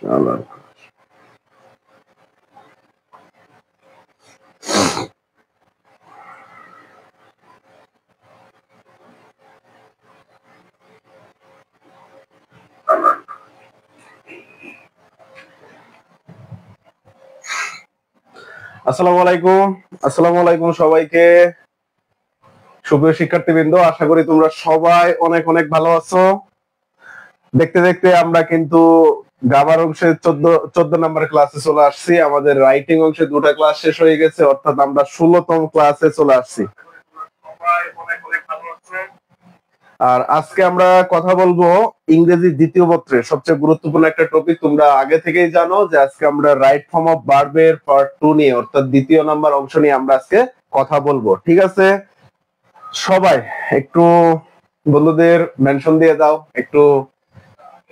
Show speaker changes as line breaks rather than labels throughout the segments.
আল্লাহ। আসসালামু আলাইকুম। আসসালামু আলাইকুম সবাইকে। সুপ্রিয় শিক্ষার্থীবৃন্দ, আশা করি তোমরা সবাই অনেক অনেক ভালো আছো। দেখতে দেখতে আমরা কিন্তু গ্রামার অংশে 14 নম্বর ক্লাসে চলে আসছি। আমাদের রাইটিং অংশে 2টা ক্লাস শেষ হয়ে গেছে, অর্থাৎ আমরা 16তম ক্লাসে চলে আসছি। আর আজকে আমরা কথা বলবো ইংরেজি দ্বিতীয় পত্রের সবচেয়ে গুরুত্বপূর্ণ একটা টপিক। তোমরা আগে থেকেই জানো যে আজকে আমরা রাইট ফর্ম অফ ভার্বের পার্ট 2 নিয়ে, অর্থাৎ দ্বিতীয় নাম্বার অংশ নিয়ে আমরা আজকে কথা বলবো। ঠিক আছে, সবাই একটু বন্ধুদের মেনশন দিয়ে দাও একটু।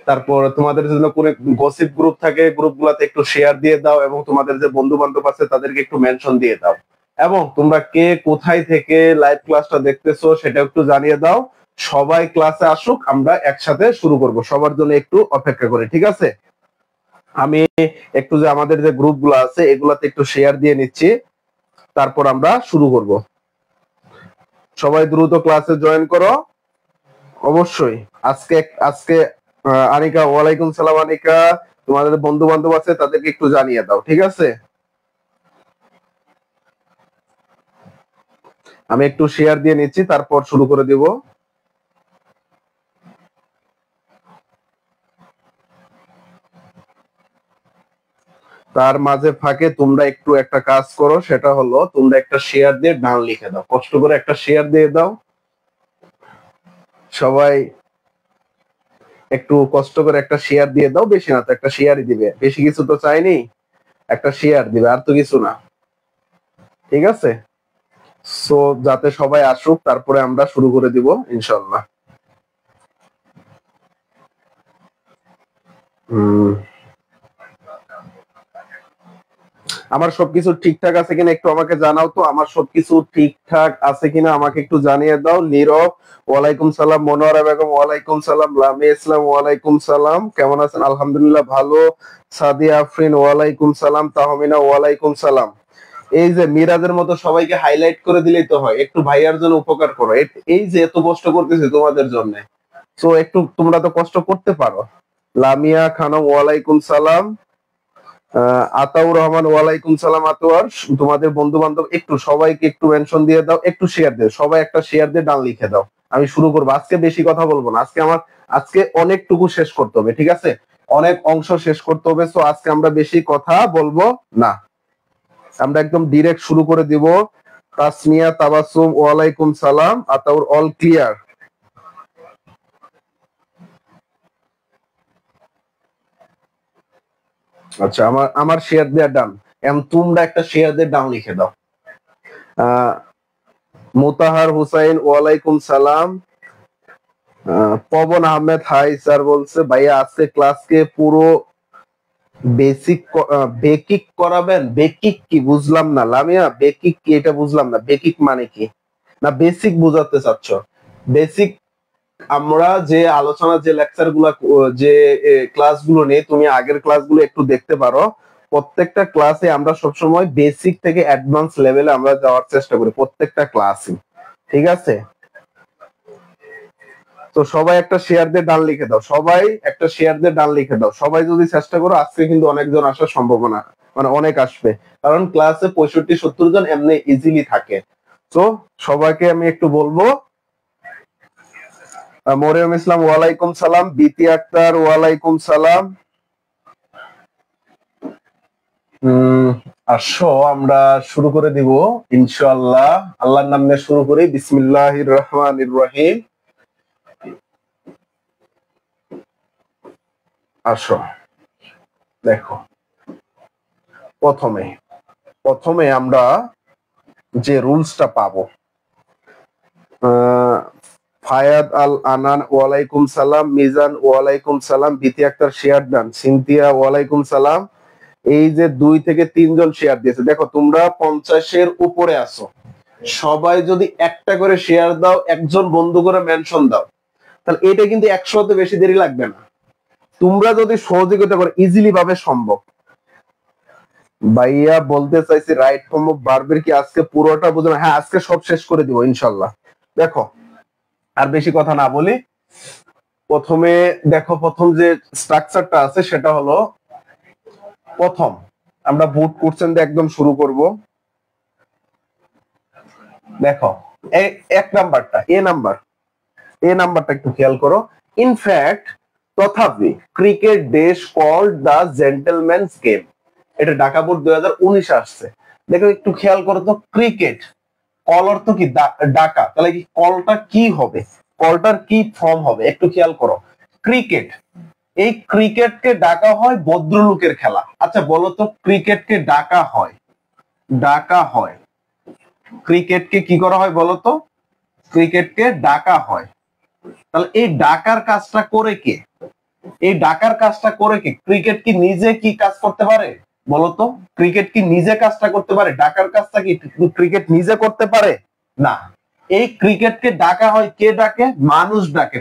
তারপর তোমাদের জন্য কোন গসিপ গ্রুপ থাকে, গ্রুপগুলোতে একটু শেয়ার দিয়ে দাও, এবং তোমাদের যে বন্ধু বান্ধব আছে তাদেরকে একটু মেনশন দিয়ে দাও। এবং তোমরা কে কোথায় থেকে লাইভ ক্লাসটা দেখতেছো সেটা একটু জানিয়ে দাও। সবাই ক্লাসে আসুক, আমরা একসাথে শুরু করব। সবার জন্য একটু অপেক্ষা করি, ঠিক আছে? আমি একটু যে আমাদের যে গ্রুপগুলো আছে এগুলাতে একটু শেয়ার দিয়ে নিচ্ছি, তারপর আমরা শুরু করব। সবাই দ্রুত ক্লাসে জয়েন করো অবশ্যই। আজকে আজকে আনিকা, ওয়ালাইকুম সালাম আনিকা। তোমাদের বন্ধু বান্ধব আছে তাদেরকে একটু জানিয়ে দাও, ঠিক আছে? আমি একটু শেয়ার দিয়ে নিচ্ছি, তারপর শুরু করে দিব। তার মাঝে ফাঁকে তোমরা একটু একটা কাজ করো, সেটা হলো তোমরা একটা শেয়ার দিয়ে ডান লিখে দাও। কষ্ট করে একটা শেয়ার দিয়ে দাও সবাই। একটু কষ্ট করে একটা শেয়ার দিয়ে দাও, বেশি না তো, একটা শেয়ারই দিবে, বেশি কিছু তো চাইনি, একটা শেয়ার দিবে, আর তো কিছু না, ঠিক আছে? সো যাতে সবাই আসুক, তারপরে আমরা শুরু করে দিব ইনশাল্লাহ। আমার সবকিছু ঠিকঠাক আছে কিনা একটু আমাকে জানাও তো। আমার সবকিছু ঠিকঠাক আছে কিনা আমাকে একটু জানিয়ে দাও। নীরব ওয়ালাইকুম সালাম, মনোয়ারা বেগম ওয়ালাইকুম সালাম, লামিয়া ইসলাম ওয়ালাইকুম সালাম, কেমন আছেন? আলহামদুলিল্লাহ ভালো। সাদিয়া আফরিন ওয়ালাইকুম সালাম, তাহমিনা ওয়ালাইকুম সালাম। এই যে মিরাজের মতো সবাইকে হাইলাইট করে দিলেই তো হয়, একটু ভাইয়ার জন্য উপকার করো। এই যে এত কষ্ট করতেছি তোমাদের জন্য, তো একটু তোমরা তো কষ্ট করতে পারো। লামিয়া খানম ওয়ালাইকুম সালাম, আতাউর রহমান ওয়ালাইকুম সালাম। আতোয়ার, তোমাদের বন্ধু বান্ধব একটু সবাইকে একটু মেনশন দিয়ে দাও, একটু শেয়ার দাও, সবাই একটা শেয়ার দিয়ে ডান লিখে দাও। আমি শুরু করবো। আজকে বেশি কথা বলবো না, আজকে অনেকটুকু শেষ করতে হবে, ঠিক আছে? অনেক অংশ শেষ করতে হবে, তো আজকে আমরা বেশি কথা বলবো না, আমরা একদম ডিরেক্ট শুরু করে দিব। তাসমিয়া তাবাসসুম ওয়ালাইকুম সালাম, আতাউর অল ক্লিয়ার। আচ্ছা, আমার শেয়ার দেওয়া ডান। তোমরা একটা শেয়ার দিয়ে ডান লিখে দাও। মোতাহার হুসাইন ওয়ালাইকুম সালাম। পবন আহমেদ হাই স্যার বলছে, ভাইয়া আজকে ক্লাসকে পুরো বেকিক করাবেন। বেকিক কি বুঝলাম না লামিয়া, বেকিক কি এটা বুঝলাম না। বেকিক মানে কি? না বেসিক বুঝাতে চাচ্ছ? বেসিক আমরা যে আলোচনা, যে লেকচার গুলা, যে ক্লাসগুলো নিয়ে তুমি আগের ক্লাসগুলো একটু দেখতে পারো। প্রত্যেকটা ক্লাসে আমরা সবসময় বেসিক থেকে অ্যাডভান্স লেভেলে আমরা যাওয়ার চেষ্টা করি, প্রত্যেকটা ক্লাসে, ঠিক আছে? তো সবাই একটা শেয়ার দিয়ে ডান লিখে দাও, সবাই একটা শেয়ার দিয়ে ডান লিখে দাও। সবাই যদি চেষ্টা করো, আজকে কিন্তু অনেকজন আসার সম্ভাবনা, মানে অনেক আসবে, কারণ ক্লাসে 65-70 জন এমনি ইজিলি থাকে। তো সবাইকে আমি একটু বলবো। মরিয়ম ইসলাম ওয়ালাইকুম সালাম, বিতি আক্তার ওয়ালাইকুম সালাম। আসো আমরা শুরু করে দিব ইনশাআল্লাহ। আল্লাহর নাম নিয়ে শুরু করি, বিসমিল্লাহির রহমানির রহিম। আসো দেখো, প্রথমে আমরা যে রুলসটা পাবো, ফায়াদ আল আনান ওয়ালাইকুম সালাম, মিজান ওয়ালাইকুম সালাম, বিতি আক্তার শেয়ার ডান, সিনথিয়া ওয়ালাইকুম সালাম। এই যে 2 থেকে 3 জন শেয়ার দিয়েছে, দেখো তোমরা 50-এর উপরে আছো। সবাই যদি একটা করে শেয়ার দাও, একজন বন্ধু করে মেনশন দাও, তাহলে এটা কিন্তু 100তে বেশি দেরি লাগবে না। তোমরা যদি সহযোগিতা করো ইজিলি ভাবে সম্ভব। ভাইয়া বলতে চাইছি রাইট ফর্ম অফ ভার্বের কি আজকে পুরোটা বুঝো? হ্যাঁ, আজকে সব শেষ করে দিব ইনশাল্লাহ। দেখো আর বেশি কথা না বলি, প্রথমে দেখো প্রথম যে স্ট্রাকচারটা আছে সেটা হলো, প্রথম আমরা বুট কোশ্চেন দিয়ে একদম শুরু করব। দেখো এক নাম্বারটা এ নাম্বারটা একটু খেয়াল করো। ইনফ্যাক্ট তথাপি ক্রিকেট দেশ কল্ড দ্য জেন্টলম্যানস গেম, এটা ঢাকা বোর্ড 2019 আসছে। দেখো একটু খেয়াল করো তো, ক্রিকেট কল অর্থ কি ডাকা, তাহলে কি কলটা কি হবে, কলটার কি ফর্ম হবে একটু খেয়াল করো। ক্রিকেট, এই ক্রিকেটকে ডাকা হয় ভদ্রলোকের খেলা। আচ্ছা বলো তো, ক্রিকেটকে ডাকা হয় ক্রিকেটকে কি করা হয় বলো তো? ক্রিকেটকে ডাকা হয়। তাহলে এই ডাকার কাজটা করে কে? ক্রিকেট কি নিজে কি কাজ করতে পারে বলতো? ক্রিকেট কি নিজে কাজটা করতে পারে? ডাকার কাজটা কি ক্রিকেট নিজে করতে পারে না। এই ক্রিকেটকে ডাকা হয়, কে ডাকে? মানুষ ডাকে,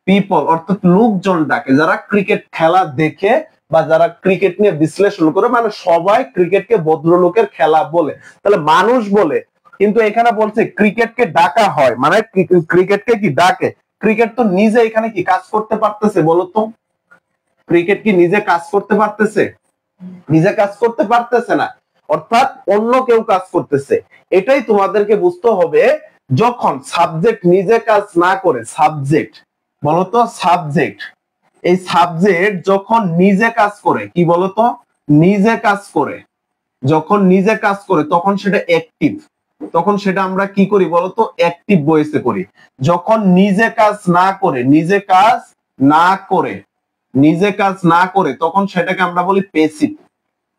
পিপল অর্থাৎ লোকজন ডাকে, যারা ক্রিকেট খেলা দেখে বা যারা ক্রিকেট নিয়ে বিশ্লেষণ করে, মানে সবাই ক্রিকেটকে ভদ্রলোকের খেলা বলে, তাহলে মানুষ বলে। কিন্তু এখানে বলছে ক্রিকেটকে ডাকা হয়, মানে ক্রিকেটকে কি ডাকে? ক্রিকেট তো নিজে এখানে কি কাজ করতে পারতেছে বলতো? ক্রিকেট কি নিজে কাজ করতে পারতেছে? নিজে কাজ করতে পারতেছে না, অর্থাৎ অন্য কেউ কাজ করতেছে। এটাই তোমাদেরকে বুঝতে হবে। যখন সাবজেক্ট নিজে কাজ না করে, সাবজেক্ট বলতো, সাবজেক্ট, এই সাবজেক্ট যখন নিজে কাজ করে, কি বলতো? নিজে কাজ করে। যখন নিজে কাজ করে তখন সেটা অ্যাক্টিভ, তখন সেটা আমরা কি করি বলতো? অ্যাক্টিভ ভয়েসে করি। যখন নিজে কাজ না করে, নিজে কাজ না করে তখন সেটাকে আমরা বলি প্যাসিভ।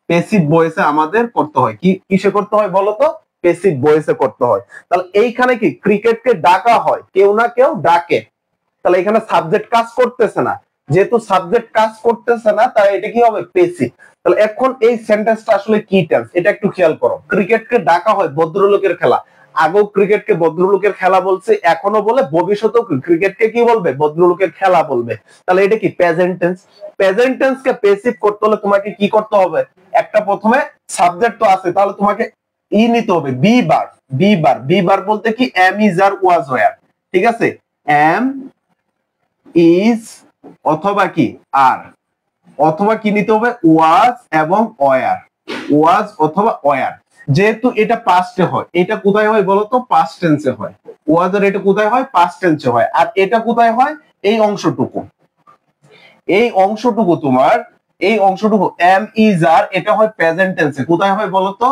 প্যাসিভ ভয়েসে আমাদের করতে হয়। কিসে করতে হয় বলতো? প্যাসিভ ভয়েসে করতে হয়। তাহলে এইখানে কি ক্রিকেটকে ডাকা হয়, কেউ না কেউ ডাকে। তাহলে এখানে সাবজেক্ট কাজ করতেছে না, যেহেতু সাবজেক্ট কাজ করতেছে না তাই এটা কি হবে? প্যাসিভ। তাহলে এখন এই সেন্টেন্সটা আসলে কি টেন্স এটা একটু খেয়াল করো। ক্রিকেটকে ডাকা হয় ভদ্রলোকের খেলা, আগেও ক্রিকেটকে ভদ্রলোকের খেলা বলছে, এখনো বলে, ভবিষ্যতেও ক্রিকেটকে কি বলবে? ভদ্রলোকের খেলা বলবে। তাহলে এটা কি? Present tense. প্রেজেন্ট টেন্সকে প্যাসিভ করতে হলে তোমাকে কি করতে হবে? একটা প্রথমে সাবজেক্ট তো আছে, তাহলে তোমাকে নিতে হবে বি বার বলতে কি? Am is are was were, ঠিক আছে? এম ইজ অথবা কি আর, অথবা কি নিতে হবে? ওয়াজ এবং ওয়্যার, ওয়াজ অথবা ওয়্যার। যেহেতু এটা পাস্টে হয়, এটা কোথায় হয় বলতো? পাস্ট টেন্সে হয়। ওয়াজ আর এটা কোথায় হয়? পাস্ট টেন্সে হয়। আর এটা কোথায় হয়? এই অংশটুকু তোমার, এই অংশটুকু এম ইজ আর, এটা হয় প্রেজেন্ট টেন্সে। কোথায় হয় বলতো?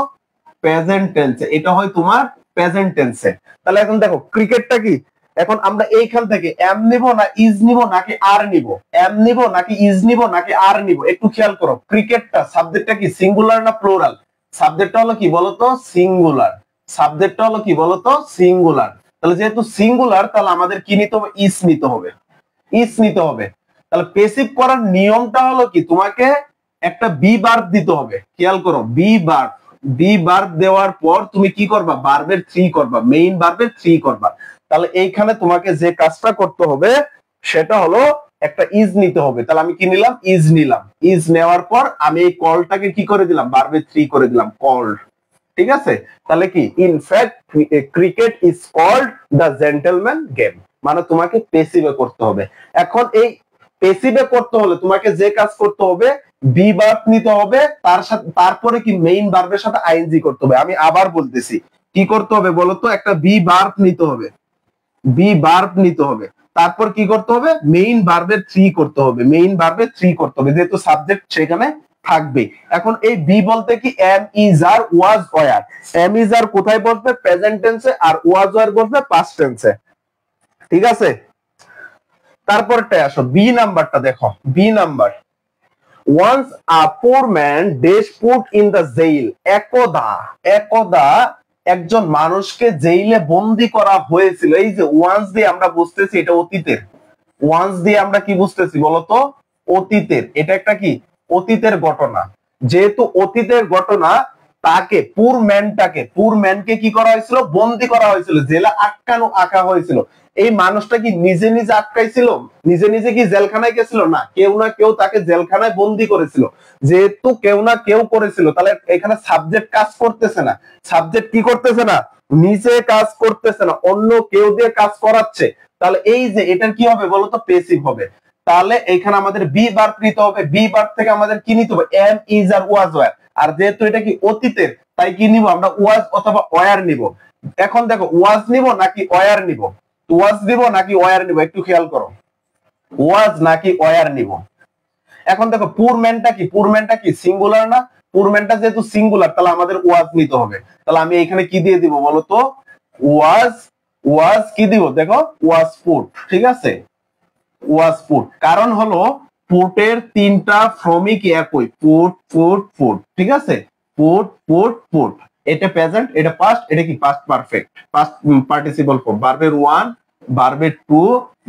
প্রেজেন্ট টেন্সে। এটা হয় তোমার প্রেজেন্ট টেন্সে। তাহলে এখন দেখো ক্রিকেটটা কি, এখন আমরা এইখান থেকে এম নিব না ইজ নিব নাকি আর নিব? এম নিব নাকি ইজ নিব নাকি আর নিব? একটু খেয়াল করো। ক্রিকেটটা সাবজেক্টটা কি সিঙ্গুলার না প্লুরাল? সাবজেক্টটা হলো কি বলতো? সিঙ্গুলার। সাবজেক্টটা হলো কি বলতো? সিঙ্গুলার। তাহলে যেহেতু সিঙ্গুলার, তাহলে আমাদের কি নিতে হবে? ইজ নিতে হবে, ইজ নিতে হবে। তাহলে প্যাসিভ করার নিয়মটা হলো কি? তোমাকে একটা বি ভার্ব দিতে হবে। খেয়াল করো, বি ভার্ব দেওয়ার পর তুমি কি করবা? ভার্বের থ্রি করবা, মেইন ভার্বের থ্রি করবা। তাহলে এইখানে তোমাকে যে কাজটা করতে হবে সেটা হলো একটা ইজ নিতে হবে। তাহলে আমি কি নিলাম? ইজ নিলাম। ইজ নেওয়ার পর আমি এই কলটাকে কি করে দিলাম? ভার্বের থ্রি করে দিলাম, কল্ড। ঠিক আছে? তাহলে কি? In fact cricket is called the gentleman game, মানে তোমাকে প্যাসিভে করতে হবে। এখন এই প্যাসিভে করতে হলে তোমাকে যে কাজ করতে হবে, বি ভার্ব নিতে হবে, তার সাথে তারপরে কি মেইন ভার্বের সাথে আইএনজি করতে হবে। আমি আবার বলতেছি, কি করতে হবে বলতো? একটা বি ভার্ব নিতে হবে, বি ভার্ব নিতে হবে, তারপর কি করতে হবে? মেইন ভার্বের থ্রি করতে হবে, মেইন ভার্বের থ্রি করতে হবে, যেহেতু সাবজেক্ট সেখানে থাকবে। এখন এই বি বলতে কি? Am is are was were. Am is are কোথায় বসবে? প্রেজেন্ট টেন্সে, আর ওয়াজ ওয়্যার বসবে পাস্ট টেন্সে। ঠিক আছে? তারপরটা আসো, বি নাম্বারটা দেখো। B number, once a poor man dash put in the jail, একদা একজন মানুষকে জেইলে বন্দি করা হয়েছিল। এই যে ওয়ান্স দিয়ে আমরা বুঝতেছি এটা অতীতের, ওয়ান্স দিয়ে আমরা কি বুঝতেছি বলতো? অতীতের। এটা একটা কি? অতীতের ঘটনা। যেহেতু অতীতের ঘটনা, তাকে পুর ম্যানকে কি করা হয়েছিল, বন্দি করা হয়েছিল, জেলে আঁকা হয়েছিল। এই মানুষটা কি নিজে নিজে আটকাইছিল, নিজে নিজে কি জেলখানায় গেছিল? না কেউ তাকে জেলখানায় বন্দি করেছিল। যেহেতু কেউ না কেউ করেছিল, তাহলে এখানে সাবজেক্ট কাজ করতেছে না। সাবজেক্ট কি করতেছে না, নিজে কাজ করতেছে না, অন্য কেউ দিয়ে কাজ করাচ্ছে। তাহলে এই যে এটার কি হবে বলতো, পেসিভ হবে। তাহলে এখানে আমাদের বি ভার্ব নিতে হবে। বি ভার্ব থেকে আমাদের কি নিতে হবে, am, is are was were. আর যেহেতু এটা কি অতীতের, তাই কি নিব আমরা, ওয়াজ অথবা ওয়্যার নিব। এখন দেখো ওয়াজ নিব নাকি ওয়্যার নিব, ওয়াজ নিব নাকি ওয়্যার নিব, একটু খেয়াল করো, ওয়াজ নাকি ওয়্যার নিব। এখন দেখো পুরম্যানটা কি সিঙ্গুলার না, পুরম্যানটা যেহেতু সিঙ্গুলার তাহলে আমাদের ওয়াজ নিতে হবে। তাহলে আমি এখানে কি দিয়ে দিব বলতো, ওয়াজ কি দিব, দেখো ওয়াজ পুট, ঠিক আছে, ওয়াজ পুট। কারণ হলো পুটের তিনটা ফর্মই কি একই, পুট, ঠিক আছে, পুট। এটা প্রেজেন্ট, এটা পাস্ট, এটা কি past perfect, past participle form, ভার্বের 1, ভার্বের 2,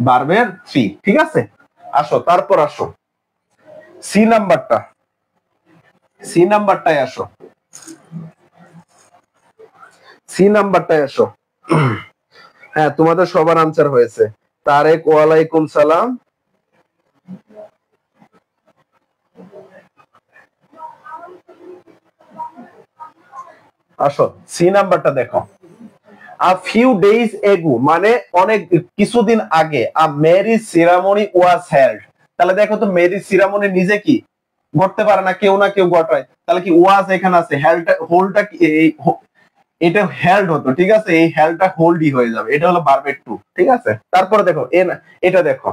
ভার্বের 3, ঠিক আছে। আসো তারপর আসো সি নাম্বারটায় আসো, সি নাম্বারটায় আসো। হ্যাঁ, তোমাদের সবার আনসার হয়েছে। তারেক, ওয়ালাইকুম সালাম। আসো সি নাম্বারটা দেখো। A few days ago মানে অনেক কিছুদিন আগে, a marriage ceremony was held। তাহলে দেখো তো ম্যারেজ সিরামনি নিজে কি ঘটতে পারে না, কেউ না কেউ ঘটায়। তাহলে কি ওয়াজ এখানে আছে, হোল্ডটা কি এটা হেল্ড হতো, ঠিক আছে, এই হেল্ডটা হোল্ডই হয়ে যাবে, এটা হলো ভার্বের 2, ঠিক আছে। তারপরে দেখো এটা দেখো,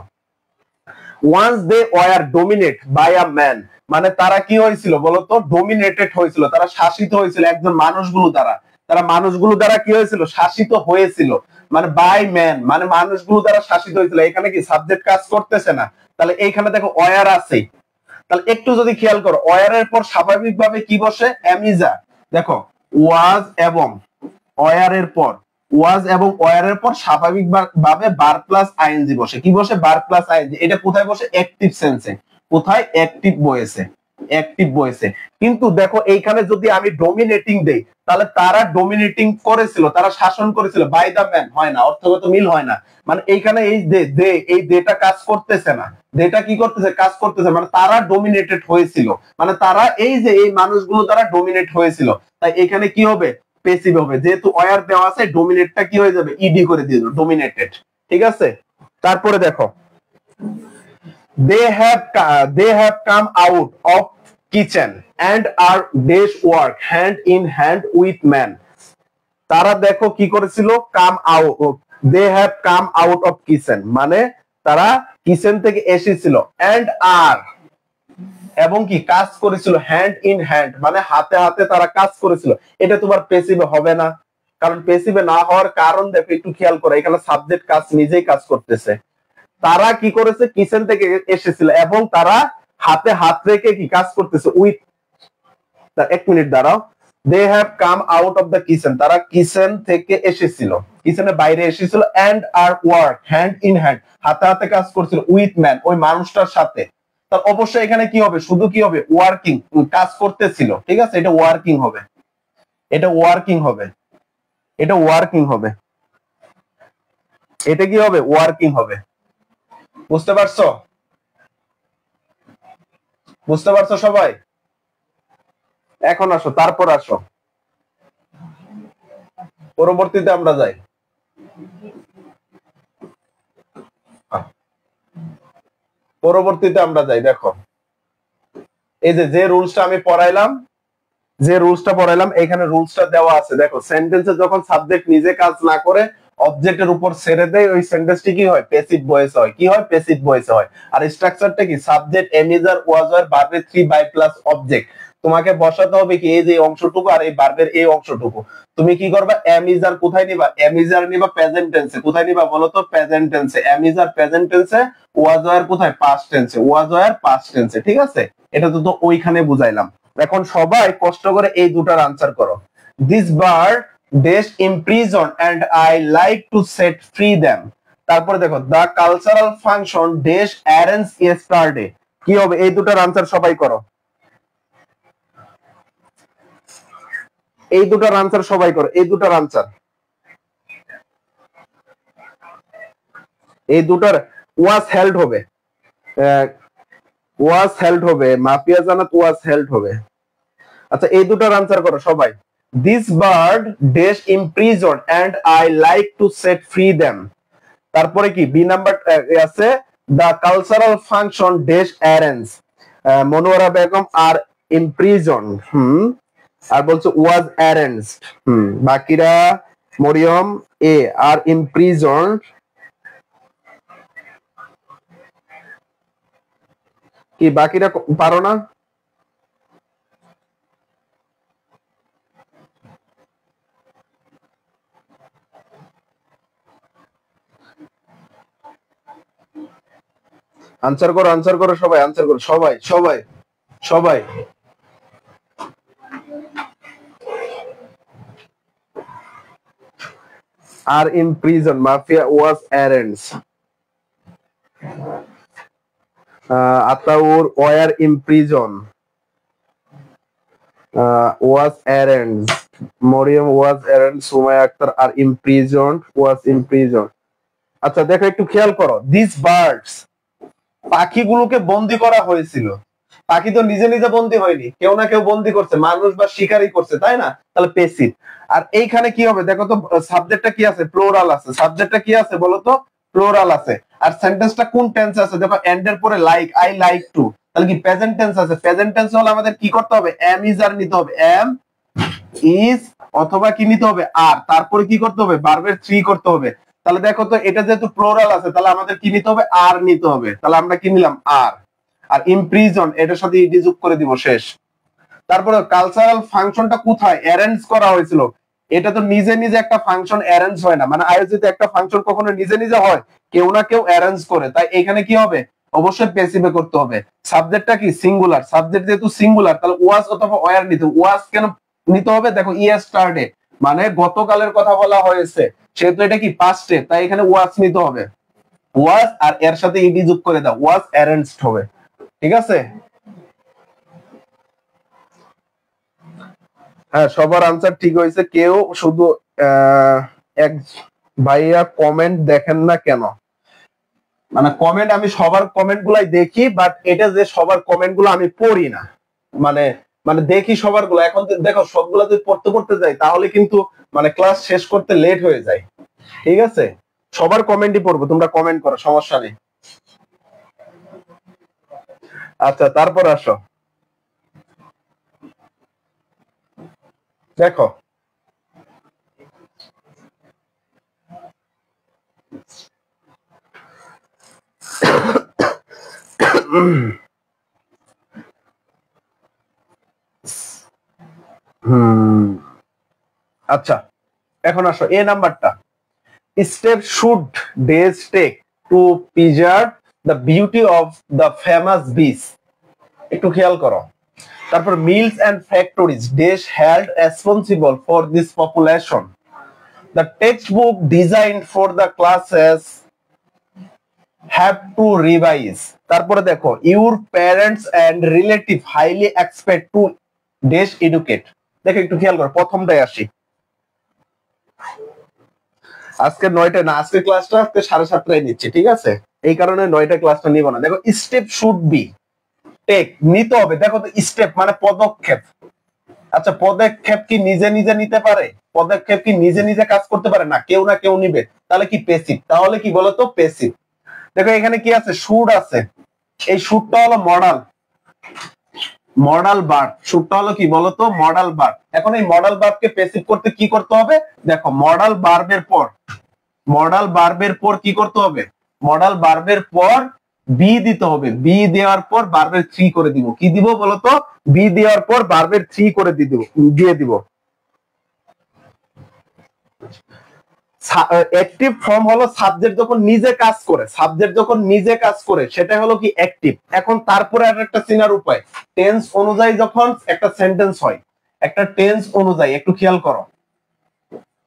once they were dominated by a man মানে তারা কি হয়েছিল বলতো, ডোমিনেটেড হয়েছিল, তারা শাসিত হয়েছিল একজন মানুষগুলো দ্বারা। তারা মানুষগুলো দ্বারা কি হয়েছিল, শাসিত হয়েছিল, মানে বাই ম্যান, মানে মানুষগুলো দ্বারা শাসিত হয়েছিল। এখানে কি সাবজেক্ট কাজ করতেছে না, তাহলে এইখানে দেখো ওয়ার আছে। তাহলে একটু যদি খেয়াল করো, ওয়ারের পর স্বাভাবিকভাবে কি বসে, এমিজা। দেখো ওয়াজ এবং ওয়ারের পর, স্বাভাবিক ভাবে বার প্লাস আইএনজি বসে। কি বসে, বার প্লাস আইএনজি। এটা কোথায় বসে, অ্যাক্টিভ সেন্সে। কোথায়, অ্যাক্টিভ বয়েসে। কিন্তু দেখো এইখানে যদি আমি ডোমিনেটিং দেই, তাহলে তারা ডোমিনেটিং করেছিল, তারা শাসন করেছিল, বাই দা ম্যান হয় না, অর্থগত মিল হয় না। মানে এইখানে এই দেটা কাজ করতেছে না, দেটা কি করতেছে, কাজ করতেছে, মানে তারা ডোমিনেটেড হয়েছিল, মানে তারা এই যে এই মানুষগুলো তারা ডোমিনেট হয়েছিল। তাই এখানে কি হবে, পেসিভ হবে। যেহেতু ওয়ার দেওয়া আছে, ডোমিনেটটা কি হয়ে যাবে, ইডি করে দিয়ে দেবো, ডোমিনেটেড, ঠিক আছে। তারপরে দেখো, they have come out of kitchen and are days work hand in hand with man। তারা দেখো কি করেছিল, come out, they have come out of kitchen মানে তারা কিচেন থেকে এসেছিল, এন্ড আর এবং কি কাজ করেছিল, হ্যান্ড ইন হ্যান্ড মানে হাতে হাতে তারা কাজ করেছিল। এটা তোমার পেসিভে হবে না, কারণ পেসিভে না হওয়ার কারণ দেখো, একটু খেয়াল করো, এখানে সাবজেক্ট কাজ নিজেই কাজ করতেছে। তারা কি করেছে, কিচেন থেকে এসেছিল এবং তারা হাতে হাত রেখে কি কাজ করতেছে, উইথ, এক মিনিট দাঁড়াও, they have come out of the kitchen, তারা কিচেন থেকে এসেছিল, কিচেনের বাইরে এসেছিল, and are work hand in hand হাতে হাতে কাজ করছিল, উইথ ম্যান ওই মানুষটার সাথে। তার অবশ্যই এখানে কি হবে, শুধু কি হবে, ওয়ার্কিং, কাজ করতেছিল, ঠিক আছে, এটা ওয়ার্কিং হবে, এটা ওয়ার্কিং হবে, এটা ওয়ার্কিং হবে, এটা কি হবে, ওয়ার্কিং হবে। বুঝতে পারছো, বুঝতে পারছো সবাই? এখন আসো, তারপর আসো, পরবর্তীতে আমরা যাই। দেখো এই যে রুলসটা আমি পড়াইলাম, এখানে রুলসটা দেওয়া আছে। দেখো সেন্টেন্সে যখন সাবজেক্ট নিজে কাজ না করে অবজেক্টের উপর ছেড়ে দেয়, ওই সেন্টেন্সটি কি হয়, প্যাসিভ ভয়েস হয়। কি হয়, প্যাসিভ ভয়েস হয়। আর স্ট্রাকচারটা কি, সাবজেক্ট, এমিজার, ওয়াজ, ওয়্যার, ভার্বের 3 বাই প্লাস অবজেক্ট। তোমাকে বসাতে হবে কি, এই যে অংশটুকু আর এই ভার্বের এই অংশটুকু। তুমি কি করবা, এমিজার কোথায় নিবা, এমিজার নিবা প্রেজেন্ট টেন্সে। কোথায় নিবা বলো তো, প্রেজেন্ট টেন্সে। এমিজার প্রেজেন্ট টেন্সে, ওয়াজ, ওয়্যার কোথায়, পাস্ট টেন্সে। ওয়াজ, ওয়্যার পাস্ট টেন্সে, ঠিক আছে। এটা তো ওইখানে বুঝাইলাম। এখন সবাই কষ্ট করে এই দুটার আনসার করো। This bird dash imprison and I like to set free them. তারপরে দেখো, the cultural function dash arrange yesterday. কি হবে, এই দুটার আনসার সবাই করো। এই দুটার আনসার সবাই করো, এই দুটার আনসার, এই দুটার ওয়াজ হেল্ড হবে, ওয়াজ হেল্ড হবে, মাফিয়া জানাত ওয়াজ হেল্ড হবে। আচ্ছা এই দুটার আনসার করো সবাই। This bird dash imprison and I like to set free them. তারপরে কি বি নাম্বার আছে, the cultural function dash arrange, Monowara Begum আর ইমপ্রিজন, আর বলছে ওয়াজ অ্যারেঞ্জড, বাকিরা মরিয়ম এ আর ইমপ্রিজন, কি বাকিরা পারো না? আনসার করো, আনসার করো সবাই, আনসার করো সবাই সবাই সবাই। Are in prison, Mafia was arrange, Ataur were in prison, was arrange, Mariam was arrange, Sumaiya Akter are in prison, was in prison. আচ্ছা দেখো একটু খেয়াল করো, দিস বার্ডস, পাখিগুলোকে বন্দি করা হয়েছিল। পাখি তো নিজে নিজে বন্দি হয়নি, কেউ না কেউ বন্দি করছে, মানুষ বা শিকারই করছে, তাই না? তাহলে পেসিভ। আর এইখানে কি হবে দেখো তো, সাবজেক্টটা কি আছে? প্লুরাল আছে। সাবজেক্টটা কি আছে বলো তো? প্লুরাল আছে। আর সেন্টেন্সটা কোন টেন্সে আছে? দেখো এন্ড এর পরে লাইক, আই লাইক টু, তাহলে কি প্রেজেন্ট টেন্স আছে। প্রেজেন্ট টেন্স হলে আমাদের কি করতে হবে? এম ইজ আর নিতে হবে, এম ইজ, অথবা কি নিতে হবে? আর, তারপরে কি করতে হবে? ভার্বের থ্রি করতে হবে। তাহলে দেখো তো এটা যেহেতু প্লুরাল আছে, তাহলে আমাদের কি নিতে হবে? আর নিতে হবে। তাহলে আমরা কি নিলাম? আর। আর ইমপ্রিজন এটার সাথে ইডি যোগ করে দিব, শেষ। তারপরে কালচারাল ফাংশনটা কোথায় অ্যারেঞ্জ করা হয়েছিল? এটা তো নিজে নিজে একটা ফাংশন অ্যারেঞ্জ হয় না, মানে আয়োজিত একটা ফাংশন কখনো নিজে নিজে হয়, কেউ না কেউ অ্যারেঞ্জ করে। তাই এখানে কি হবে? অবশ্যই প্যাসিভে করতে হবে। সাবজেক্টটা কি? সিঙ্গুলার। সাবজেক্ট যেহেতু সিঙ্গুলার, তাহলে ওয়াজ অথবা ওয়ার নিতে। ওয়াজ কেন নিতে হবে? দেখো ইয়েস্টারডে মানে গতকালের কথা বলা হয়েছে, সেহেতু এটা কি পাস্টে, তাই এখানে ওয়াজ নিতে হবে। ওয়াজ আর এর সাথে ইডি যোগ করে দাও, ওয়াজ অ্যারেঞ্জড হবে। ঠিক আছে? হ্যাঁ সবার আনসার ঠিক হয়েছে। কেউ শুধু এক ভাইয়া কমেন্ট দেখেন না কেন? মানে কমেন্ট আমি সবার কমেন্ট গুলাই দেখি, বাট এটা যে সবার কমেন্ট গুলো আমি পড়ি না, মানে মানে দেখি সবার গুলো। এখন দেখো সবগুলা যদি পড়তে পড়তে যাই তাহলে কিন্তু মানে ক্লাস শেষ করতে লেট হয়ে যায়। ঠিক আছে, সবার কমেন্টই পড়বো, তোমরা কমেন্ট করো, সমস্যা নেই। আচ্ছা তারপর আসো, দেখো আচ্ছা এখন আসো এ নাম্বারটা, step should dash take to preserve the beauty of the famous beach. একটু খেয়াল করো। তারপর mills and factories dash held responsible for this population. The text book designed for the classes have to revise. তারপরে দেখো your parents and relative highly expect to dash educate. দেখো একটু খেয়াল করো, প্রথমটাই আসি। আজকে 9টা না, আজকে ক্লাসটা আজকে 7:30টায় নিচ্ছি, ঠিক আছে? এই কারণে 9টা ক্লাসটা নিব না। দেখো স্টেপ শুড বি, টেক নিতে হবে। দেখো তো স্টেপ মানে পদক্ষেপ। আচ্ছা পদক্ষেপ কি নিজে নিজে নিতে পারে? পদক্ষেপ কি নিজে নিজে কাজ করতে পারে? না, কেউ না কেউ নিবে। তাহলে কি পেসিভ। তাহলে কি বলতো? পেসিভ। দেখো এখানে কি আছে? শুড আছে। এই শুডটা হলো মডাল, মডাল ভার্ব। শুডটা হলো কি বলতো? Modal verb. এখন এই মডাল ভার্বকে পেসিভ করতে কি করতে হবে? দেখো মডাল ভার্বের পর, মডাল ভার্বের পর কি করতে হবে? মডাল ভার্বের পর বি দিতে হবে। বি দেওয়ার পর ভার্বের থ্রি করে দিব। কি দিব বলতো? বি দেওয়ার পর ভার্বের থ্রি করে দিয়ে দিব। অ্যাক্টিভ ফর্ম হলো সাবজেক্ট যখন নিজে কাজ করে, সাবজেক্ট যখন নিজে কাজ করে সেটা হলো কি অ্যাক্টিভ। এখন তারপরে আর একটা চেনার উপায়, টেন্স অনুযায়ী যখন একটা সেন্টেন্স হয়, একটা টেন্স অনুযায়ী একটু খেয়াল করো।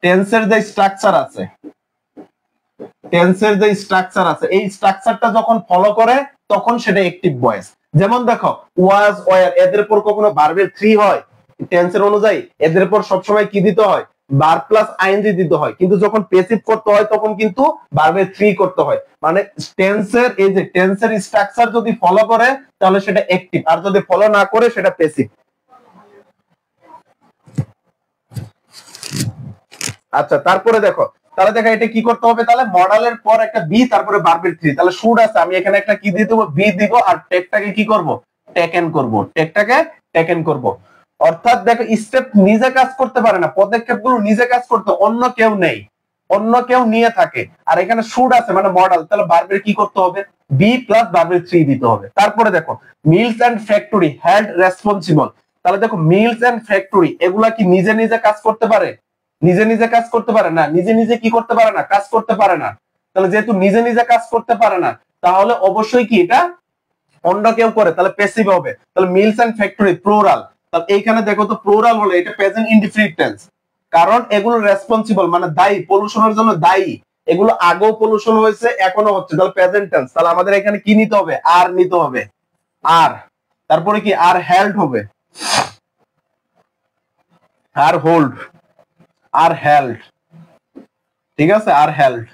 টেন্সের যে স্ট্রাকচার আছে, টেন্সের যে স্ট্রাকচার আছে, এই স্ট্রাকচারটা যখন ফলো করে তখন সেটা অ্যাক্টিভ ভয়েস। যেমন দেখো ওয়াজ, ওয়ার, এদের পর কখনো ভার্বের থ্রি হয়? টেন্সের অনুযায়ী এদের পর সবসময় কি দিতে হয়, ভার্ব প্লাস আইএনজি দিতে হয়। কিন্তু যখন প্যাসিভ করতে হয় তখন কিন্তু ভার্বের থ্রি করতে হয়। মানে টেন্সের এই যে টেন্সের স্ট্রাকচার যদি ফলো করে তাহলে সেটা অ্যাক্টিভ, আর যদি ফলো না করে সেটা প্যাসিভ। আচ্ছা তারপরে দেখো, তাহলে দেখো এটা কি করতে হবে, তাহলে মডালের পর একটা বি তারপরে ভার্বের থ্রি, তাহলে শুড আছে, আমি এখানে একটা কি দিয়ে দেবো, বি দিব, আর টেকটাকে কি করব, টেকেন করব, টেকটাকে টেকেন করব। অর্থাৎ দেখো স্টেপ নিজে কাজ করতে পারে না, পদক্ষেপগুলো নিজে কাজ করতে অন্য কেউ নেই, অন্য কেউ নিয়ে থাকে। আর এখানে শুড আছে মানে মডেল, তাহলে ভার্বের কি করতে হবে, বি প্লাস ভার্বের থ্রি দিতে হবে। তারপরে দেখো mills and factory held responsible, তাহলে দেখো মিলস এন্ড ফ্যাক্টরি এগুলা কি নিজে নিজে কাজ করতে পারে, নিজে নিজে কাজ করতে পারে না, নিজে নিজে কি করতে পারে না, কাজ করতে পারে না। তাহলে যেহেতু নিজে নিজে কাজ করতে পারে না, তাহলে অবশ্যই কি এটা অন্য কেউ করে, তাহলে প্যাসিভ হবে। তাহলে মিলস এন্ড ফ্যাক্টরি প্লুরাল, তাহলে এইখানে দেখো তো প্লুরাল হলো এটা প্রেজেন্ট ইনডিফিনিট টেন্স, কারণ এগুলো রেসপন্সিবল মানে দায়ী, পলিউশনের জন্য দায়ী, এগুলো আগেও পলিউশন হয়েছে এখনো হচ্ছে, তাহলে প্রেজেন্ট টেন্স। তাহলে আমাদের এখানে কি নিতে হবে, আর নিতে হবে, আর। তারপরে কি আর হেল্ড হবে, আর হোল্ড, আর হেল্ড, ঠিক আছে, আর হেল্ড।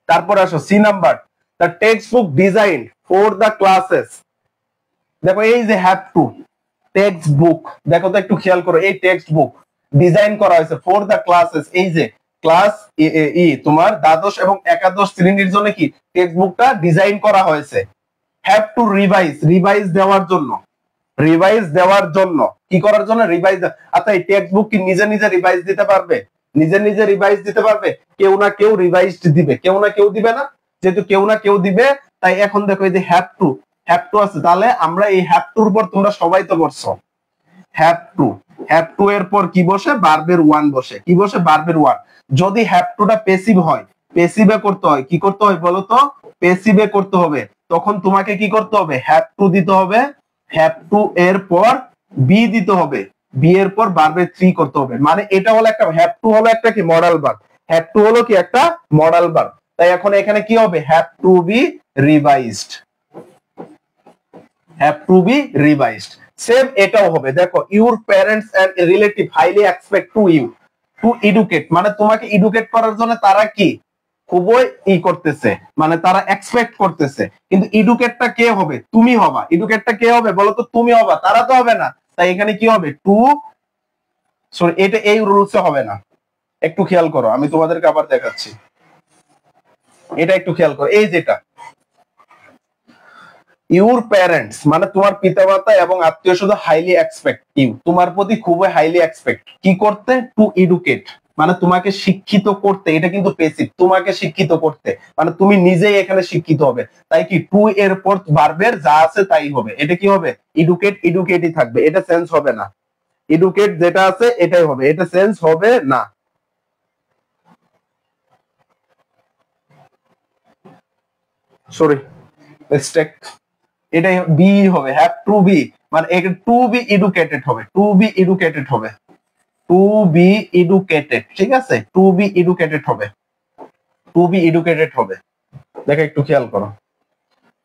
তারপর আসো C number, the text book design for the classes, দেখো এই যে হ্যাভ টু টেক্সট বুক, দেখো তো একটু খেয়াল করো, এই টেক্সট বুক ডিজাইন করা হয়েছে ফর দ্য ক্লাসেস, এই যে ক্লাস তোমার দ্বাদশ এবং একাদশ শ্রেণীর জন্য কি টেক্সট বুকটা ডিজাইন করা হয়েছে। হ্যাভ টু রিভাইজ, রিভাইজ দেওয়ার জন্য, রিভাইজ দেওয়ার জন্য, কি করার জন্য, রিভাইজ। আচ্ছা এই টেক্সট বুক কি নিজে নিজে রিভাইজ দিতে পারবে, নিজে নিজে রিভাইজ দিতে পারবে, কেউ না কেউ রিভাইজ দিবে, কেউ না কেউ দিবে না, যেহেতু কেউ না কেউ দিবে তাই এখন দেখো এই যে হ্যাভ টু, হ্যাভ টু আছে, তাহলে আমরা এই হ্যাভ টুর পর তোমরা সবাই তো করছো, হ্যাভ টু, হ্যাভ টু এর পর কি বসে, ভার্বের ওয়ান বসে, কি বসে, ভার্বের ওয়ান। যদি হ্যাভ টুটা প্যাসিভ হয়, প্যাসিভে করতে হয়, কি করতে হয় বলো তো, প্যাসিভে করতে হবে, তখন তোমাকে কি করতে হবে, হ্যাভ টু দিতে হবে, হ্যাভ টু এর পর বি দিতে হবে, বি এর পর ভার্বের থ্রি করতে হবে। মানে এটা হলো একটা, হ্যাভ টু হলো একটা কি মডাল ভার্ব, হ্যাভ টু হলো কি একটা মডাল ভার্ব। তাই এখন এখানে কি হবে, have to be revised, have to be revised. Same এটাও হবে, দেখো your parents and relative highly expect to you to educate, মানে তোমাকে এডুকেট করার জন্য তারা কি খুবই করতেছে, মানে তারা এক্সপেক্ট করতেছে, কিন্তু এডুকেটটা কে হবে, তুমি হবা, এডুকেটটা কে হবে বলো তো, তুমি হবা, তারা তো হবে না। তাই এখানে কি হবে, টু, সরি এটা এই রুলসে হবে না, একটু খেয়াল করো, আমি তোমাদেরকে আবার দেখাচ্ছি, এটা একটু খেয়াল করো, এই যেটা ইউর প্যারেন্টস মানে তোমার পিতামাতা এবং আত্মীয় স্বজন হাইলি এক্সপেক্ট ইউ, তোমার প্রতি খুবই হাইলি এক্সপেক্ট কি করতে, টু এডুকেট মানে তোমাকে শিক্ষিত করতে, এটা কিন্তু প্যাসিভ, তোমাকে শিক্ষিত করতে মানে তুমি নিজেই এখানে শিক্ষিত হবে। তাই কি টু এর পর ভার্বের যা আছে তাই হবে, এটা কি হবে, এডুকেট, এডুকেটই থাকবে, এটা চেঞ্জ হবে না, এডুকেট যেটা আছে এটাই হবে, এটা চেঞ্জ হবে না। সরি মিস্টেক, এটাই বি হবে, হ্যাভ টু বি মানে টু বি এডুকেটেড হবে, টু বি এডুকেটেড হবে, টু বি এডুকেটেড, ঠিক আছে, টু বি এডুকেটেড হবে, টু বি এডুকেটেড হবে। দেখো একটু খেয়াল করো,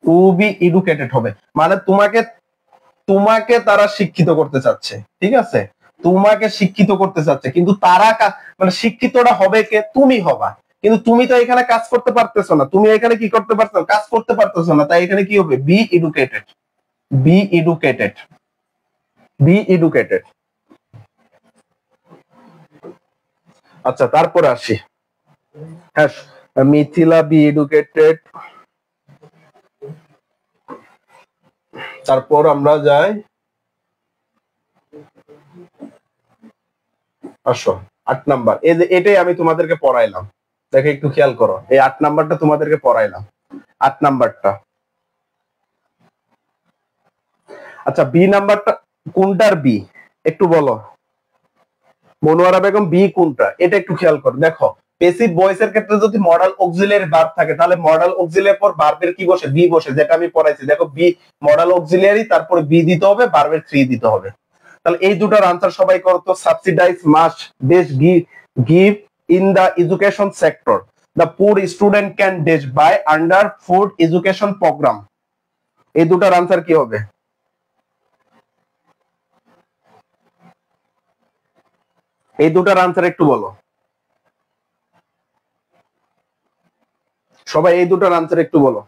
টু বি এডুকেটেড হবে মানে তোমাকে, তোমাকে তারা শিক্ষিত করতে চাচ্ছে, ঠিক আছে, তোমাকে শিক্ষিত করতে চাচ্ছে, কিন্তু তারা মানে শিক্ষিতটা হবে কে, তুমি হবা, কিন্তু তুমি তো এখানে কাজ করতে পারতেছো না, তুমি এখানে কি করতে পারছো, কাজ করতে পারতেছো না, তাই এখানে কি হবে, B educated, B educated, B educated. আচ্ছা তারপরে আসি, হ্যাঁ মিথিলা বি এডুকেটেড, তারপর আমরা যাই, আসো 8 নাম্বার, এই যে এটাই আমি তোমাদেরকে পড়াইলাম, দেখে একটু খেয়াল করো, এই 8 নাম্বারটা তোমাদেরকে পড়াইলাম, 8 নাম্বারটা। আচ্ছা বি নাম্বারটা কোনটার বি একটু বলো, মনোয়ারা বেগম বি কোনটা, এটা একটু খেয়াল করো। দেখো প্যাসিভ ভয়েসের ক্ষেত্রে যদি মডাল অক্সিলিয়ারি ভার্ব থাকে তাহলে মডাল অক্সিলিয়ারি পর ভার্বের কি বসে, বি বসে, যেটা আমি পড়াইছি। দেখো বি মডাল অক্সিলিয়ারি, তারপরে বি দিতে হবে, ভার্বের থ্রি দিতে হবে। তাহলে এই দুটার আনসার সবাই করো তো, subsidize must dash give in the education sector, the poor student can dash buy under food education program, এই দুটার আনসার কি হবে, এই দুটার আনসার একটু বলো সবাই, এই দুটার আনসার একটু বলো।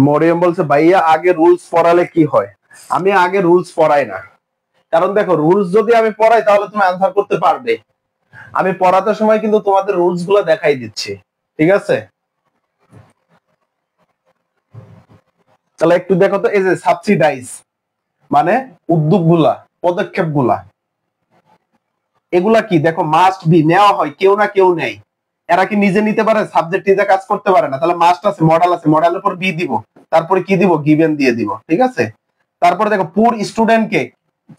মরিয়ম বলছে ভাইয়া আগে রুলস পড়ালে কি হয়? আমি আগে রুলস পড়াই না, কারণ দেখো রুলস যদি আমি পড়াই তাহলে তুমি আনসার করতে পারবে। আমি পড়াতে সময় কিন্তু তোমাদের রুলস গুলো দেখাই দিচ্ছি, ঠিক আছে? তাহলে একটু দেখো তো, এই যে সাবসিডাইজ মানে উদ্যোগগুলা, পদক্ষেপগুলা, এগুলা কি দেখো মাস্ট বি, নেওয়া হয়, কেউ না কেউ নেয়। এরা কি নিজে নিতে পারে? সাবজেক্ট নিজে কাজ করতে পারে না। তাহলে মাস্ট আছে, মডেল আছে, মডেলের উপর বি দিব, তারপরে কি দিব? গিভেন দিয়ে দিব, ঠিক আছে? তারপরে দেখো পুর স্টুডেন্টকে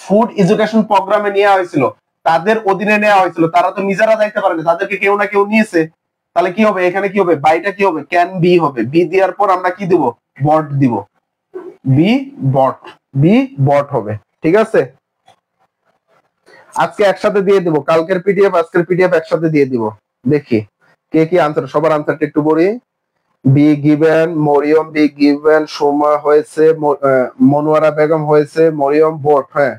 ফুড এডুকেশন প্রোগ্রামে নেওয়া হয়েছিল, তাদের অধীনে নেওয়া হয়েছিল, তারা তো নিজেরা যাইতে পারে না, তাদেরকে কেউ না কেউ নিয়েছে। তাহলে কি হবে এখানে? কি হবে? বাইটা কি হবে? ক্যান বি হবে। বি দেওয়ার পর আমরা কি দিব? বট দিব। বি বট, বি বট হবে, ঠিক আছে? আজকে একসাথে দিয়ে দিব, কালকের পিডিএফ আজকের পিডিএফ একসাথে দিয়ে দিব। দেখি কে কি আনসার, সবার আনসারটা একটু পড়ি। Be given, Mariam be given, Soma হয়েছে, মনোয়ারা বেগম হয়েছে, মরিয়ম বট, হ্যাঁ।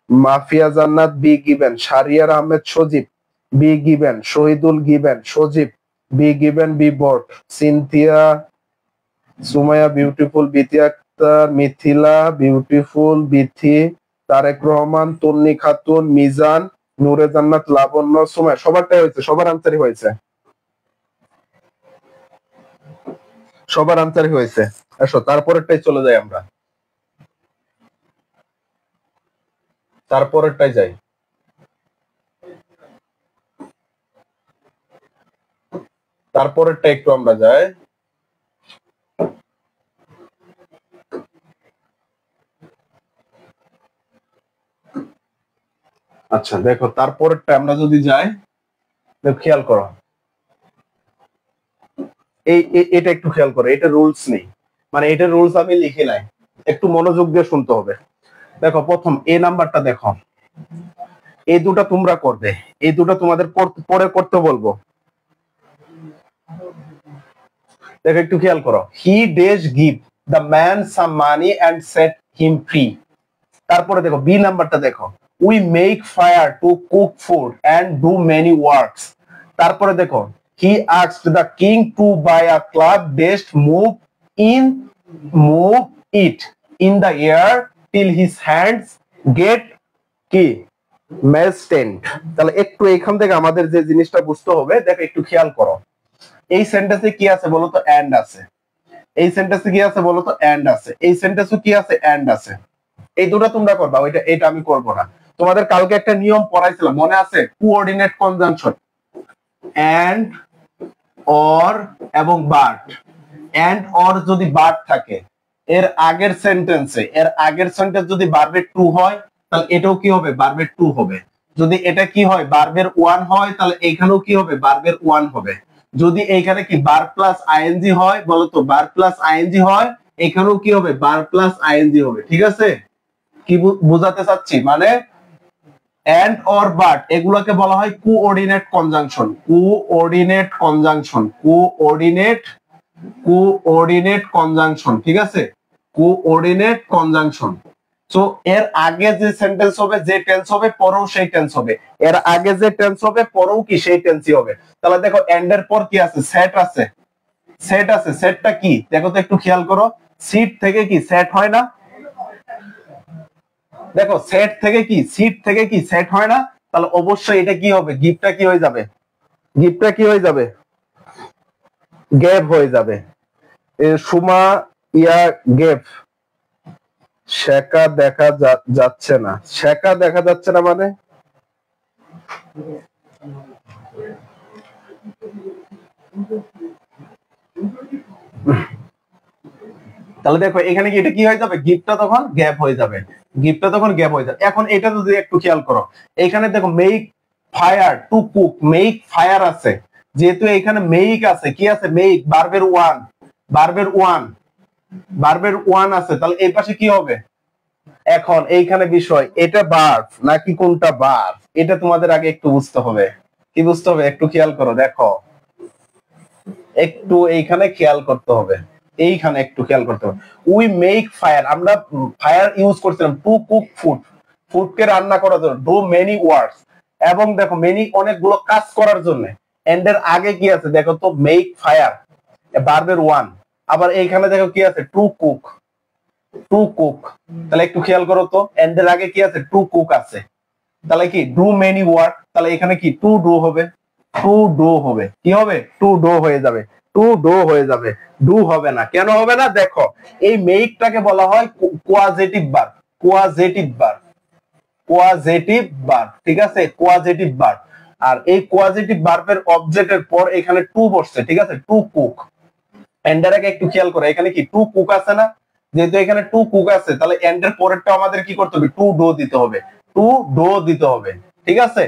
Mafia Jannat be given, Shahriar Ahmed Sajib be given, Shahidul given, Sajib be given, be but, Sinthia, Sumaiya beautiful, Bithi Akter, Mithila beautiful, Bithi, Tarek Rahman, Tonni Khatun, Mizan, Nure Jannat, Labonno, Sumaiya, সবারটাই হয়েছে, সবার আনসারই হয়েছে, সবার আনসারই হয়েছে। আসো তারপরেরটাই চলে যাই আমরা, তারপরেরটাই যাই। তারপরেরটা একটু আমরা যাই। আচ্ছা দেখো তারপরেরটা আমরা যদি যাই, খেয়াল করো, এটা একটু খেয়াল করো, এটা রুলস নেই, মানে এটা রুলস আমি লিখি নাই, একটু মনোযোগ দিয়ে শুনতে হবে। দেখো প্রথম এ নাম্বারটা দেখো, এই দুটা তোমরা করবে, এই দুটা তোমাদের পরে করতে বলবো। দেখো একটু খেয়াল করো, he does give the man some money and set him free. তারপরে দেখো বি নাম্বারটা দেখো, we make fire to cook food and do many works. তারপরে দেখো, he asked the king to buy a club just move it in the air till his hands get কি মেস্টেন্ড। তাহলে একটু এখান থেকে আমাদের যে জিনিসটা বুঝতে হবে, দেখো একটু খেয়াল করো, এই সেন্টেন্সে কি আছে বলতো? এন্ড আছে। এই সেন্টেন্সে কি আছে বলতো? এন্ড আছে। এই সেন্টেন্সে কি আছে? এন্ড আছে। এই দুটো তোমরা করবা, এটা আমি করব না। তোমাদের কালকে একটা নিয়ম পড়াইছিলাম, মনে আছে? কোঅর্ডিনেট কনজাংশন, এন্ড, অর এবং বাট। এন্ড অর যদি বাট থাকে, এর আগের সেন্টেন্স যদি ভার্বের টু হয়, তাহলে এটাও কি হবে? ভার্বের টু হবে। যদি এটা কি হয়? ভার্বের ওয়ান হয়, তাহলে এইখানেও কি হবে? ভার্বের ওয়ান হবে। যদি এইখানে কি ভার্ব প্লাস আইএনজি হয়, বলতো ভার্ব প্লাস আইএনজি হয়, এখানেও কি হবে? ভার্ব প্লাস আইএনজি হবে, ঠিক আছে? কি বোঝাতে চাচ্ছি? মানে এন্ড অর বাট এগুলোকে বলা হয় coordinate conjunction, coordinate conjunction, coordinate conjunction, ঠিক আছে? Coordinate conjunction. সো এর আগে যে সেন্টেন্স হবে, যে টেন্স হবে, পরেও সেই টেন্স হবে। এর আগে যে টেন্স হবে, পরেও কি সেই টেন্সই হবে। তাহলে দেখো এন্ড এর পর কি আছে? সেট আছে, সেট আছে। সেটটা কি দেখো তো, একটু খেয়াল করো, সিট থেকে কি সেট হয় না? দেখো সেট থেকে কি, সিট থেকে কি সেট হয় না? তাহলে অবশ্যই এটা কি হবে? গিফটটা কি হয়ে যাবে? গিফটটা কি হয়ে যাবে? গ্যাপ হয়ে যাবে। সুমা ইয়া গ্যাপ, শেখা দেখা যাচ্ছে না, শেখা দেখা যাচ্ছে না মানে তাহলে দেখো এখানে কি এটা কি হয়ে যাবে? গিফটটা তখন গ্যাপ হয়ে যাবে, গিফটটা তখন গ্যাপ হয়ে যাবে। এখন এটা যদি একটু খেয়াল করো, এখানে দেখো make fire to cook, make fire আছে, যেহেতু এখানে মেক আছে, কি আছে? মেক, ভার্বের ওয়ান, ভার্বের ওয়ান, ভার্বের ওয়ান আছে, তাহলে এই পাশে কি হবে? এখন এইখানে বিষয়, এটা ভার্ব নাকি কোনটা ভার্ব, এটা তোমাদের আগে একটু বুঝতে হবে। কি বুঝতে হবে? একটু খেয়াল করো, দেখো একটু এইখানে খেয়াল করতে হবে। এইখানে একটু খেয়াল করতে হবে। উই মেক ফায়ার, আমরা ফায়ার ইউজ করছিলাম টু কুক ফুড, ফুডকে রান্না করার জন্য। ডু মেনি ওয়ার্কস, এবং দেখো মেনি অনেকগুলো কাজ করার জন্য। এন্ড এর আগে কি আছে দেখো তো, মেক ফায়ার ভার্বের ওয়ান। আবার এইখানে দেখো কি আছে, টু কুক, টু কুক। তাহলে একটু খেয়াল করো তো, এন্ড এর আগে কি আছে, টু কুক আছে। তাহলে কি ডু মেনি ওয়ার্ক, তাহলে এখানে কি টু ডু হবে, টু ডু হবে, কি হবে, টু ডু হয়ে যাবে, টু ডু হয়ে যাবে, ডু হবে না। কেন হবে না, দেখো এই মেকটাকে বলা হয় কোয়াজেটিভ ভার্ব, কোয়াজেটিভ ভার্ব, কোয়াজেটিভ ভার্ব, ঠিক আছে, কোয়াজেটিভ ভার্ব। আর এই কোয়াজেটিভ ভার্বের অবজেক্টের পর এখানে টু বসছে, ঠিক আছে, টু কুক। এন্ডের আগে একটু খেয়াল করো, এখানে কি টু কুক আছে না, যেহেতু এখানে টু কুক আছে তাহলে এন্ডের পরেরটা আমাদের কি করতে হবে, টু ডো দিতে হবে, টু ডো দিতে হবে, ঠিক আছে।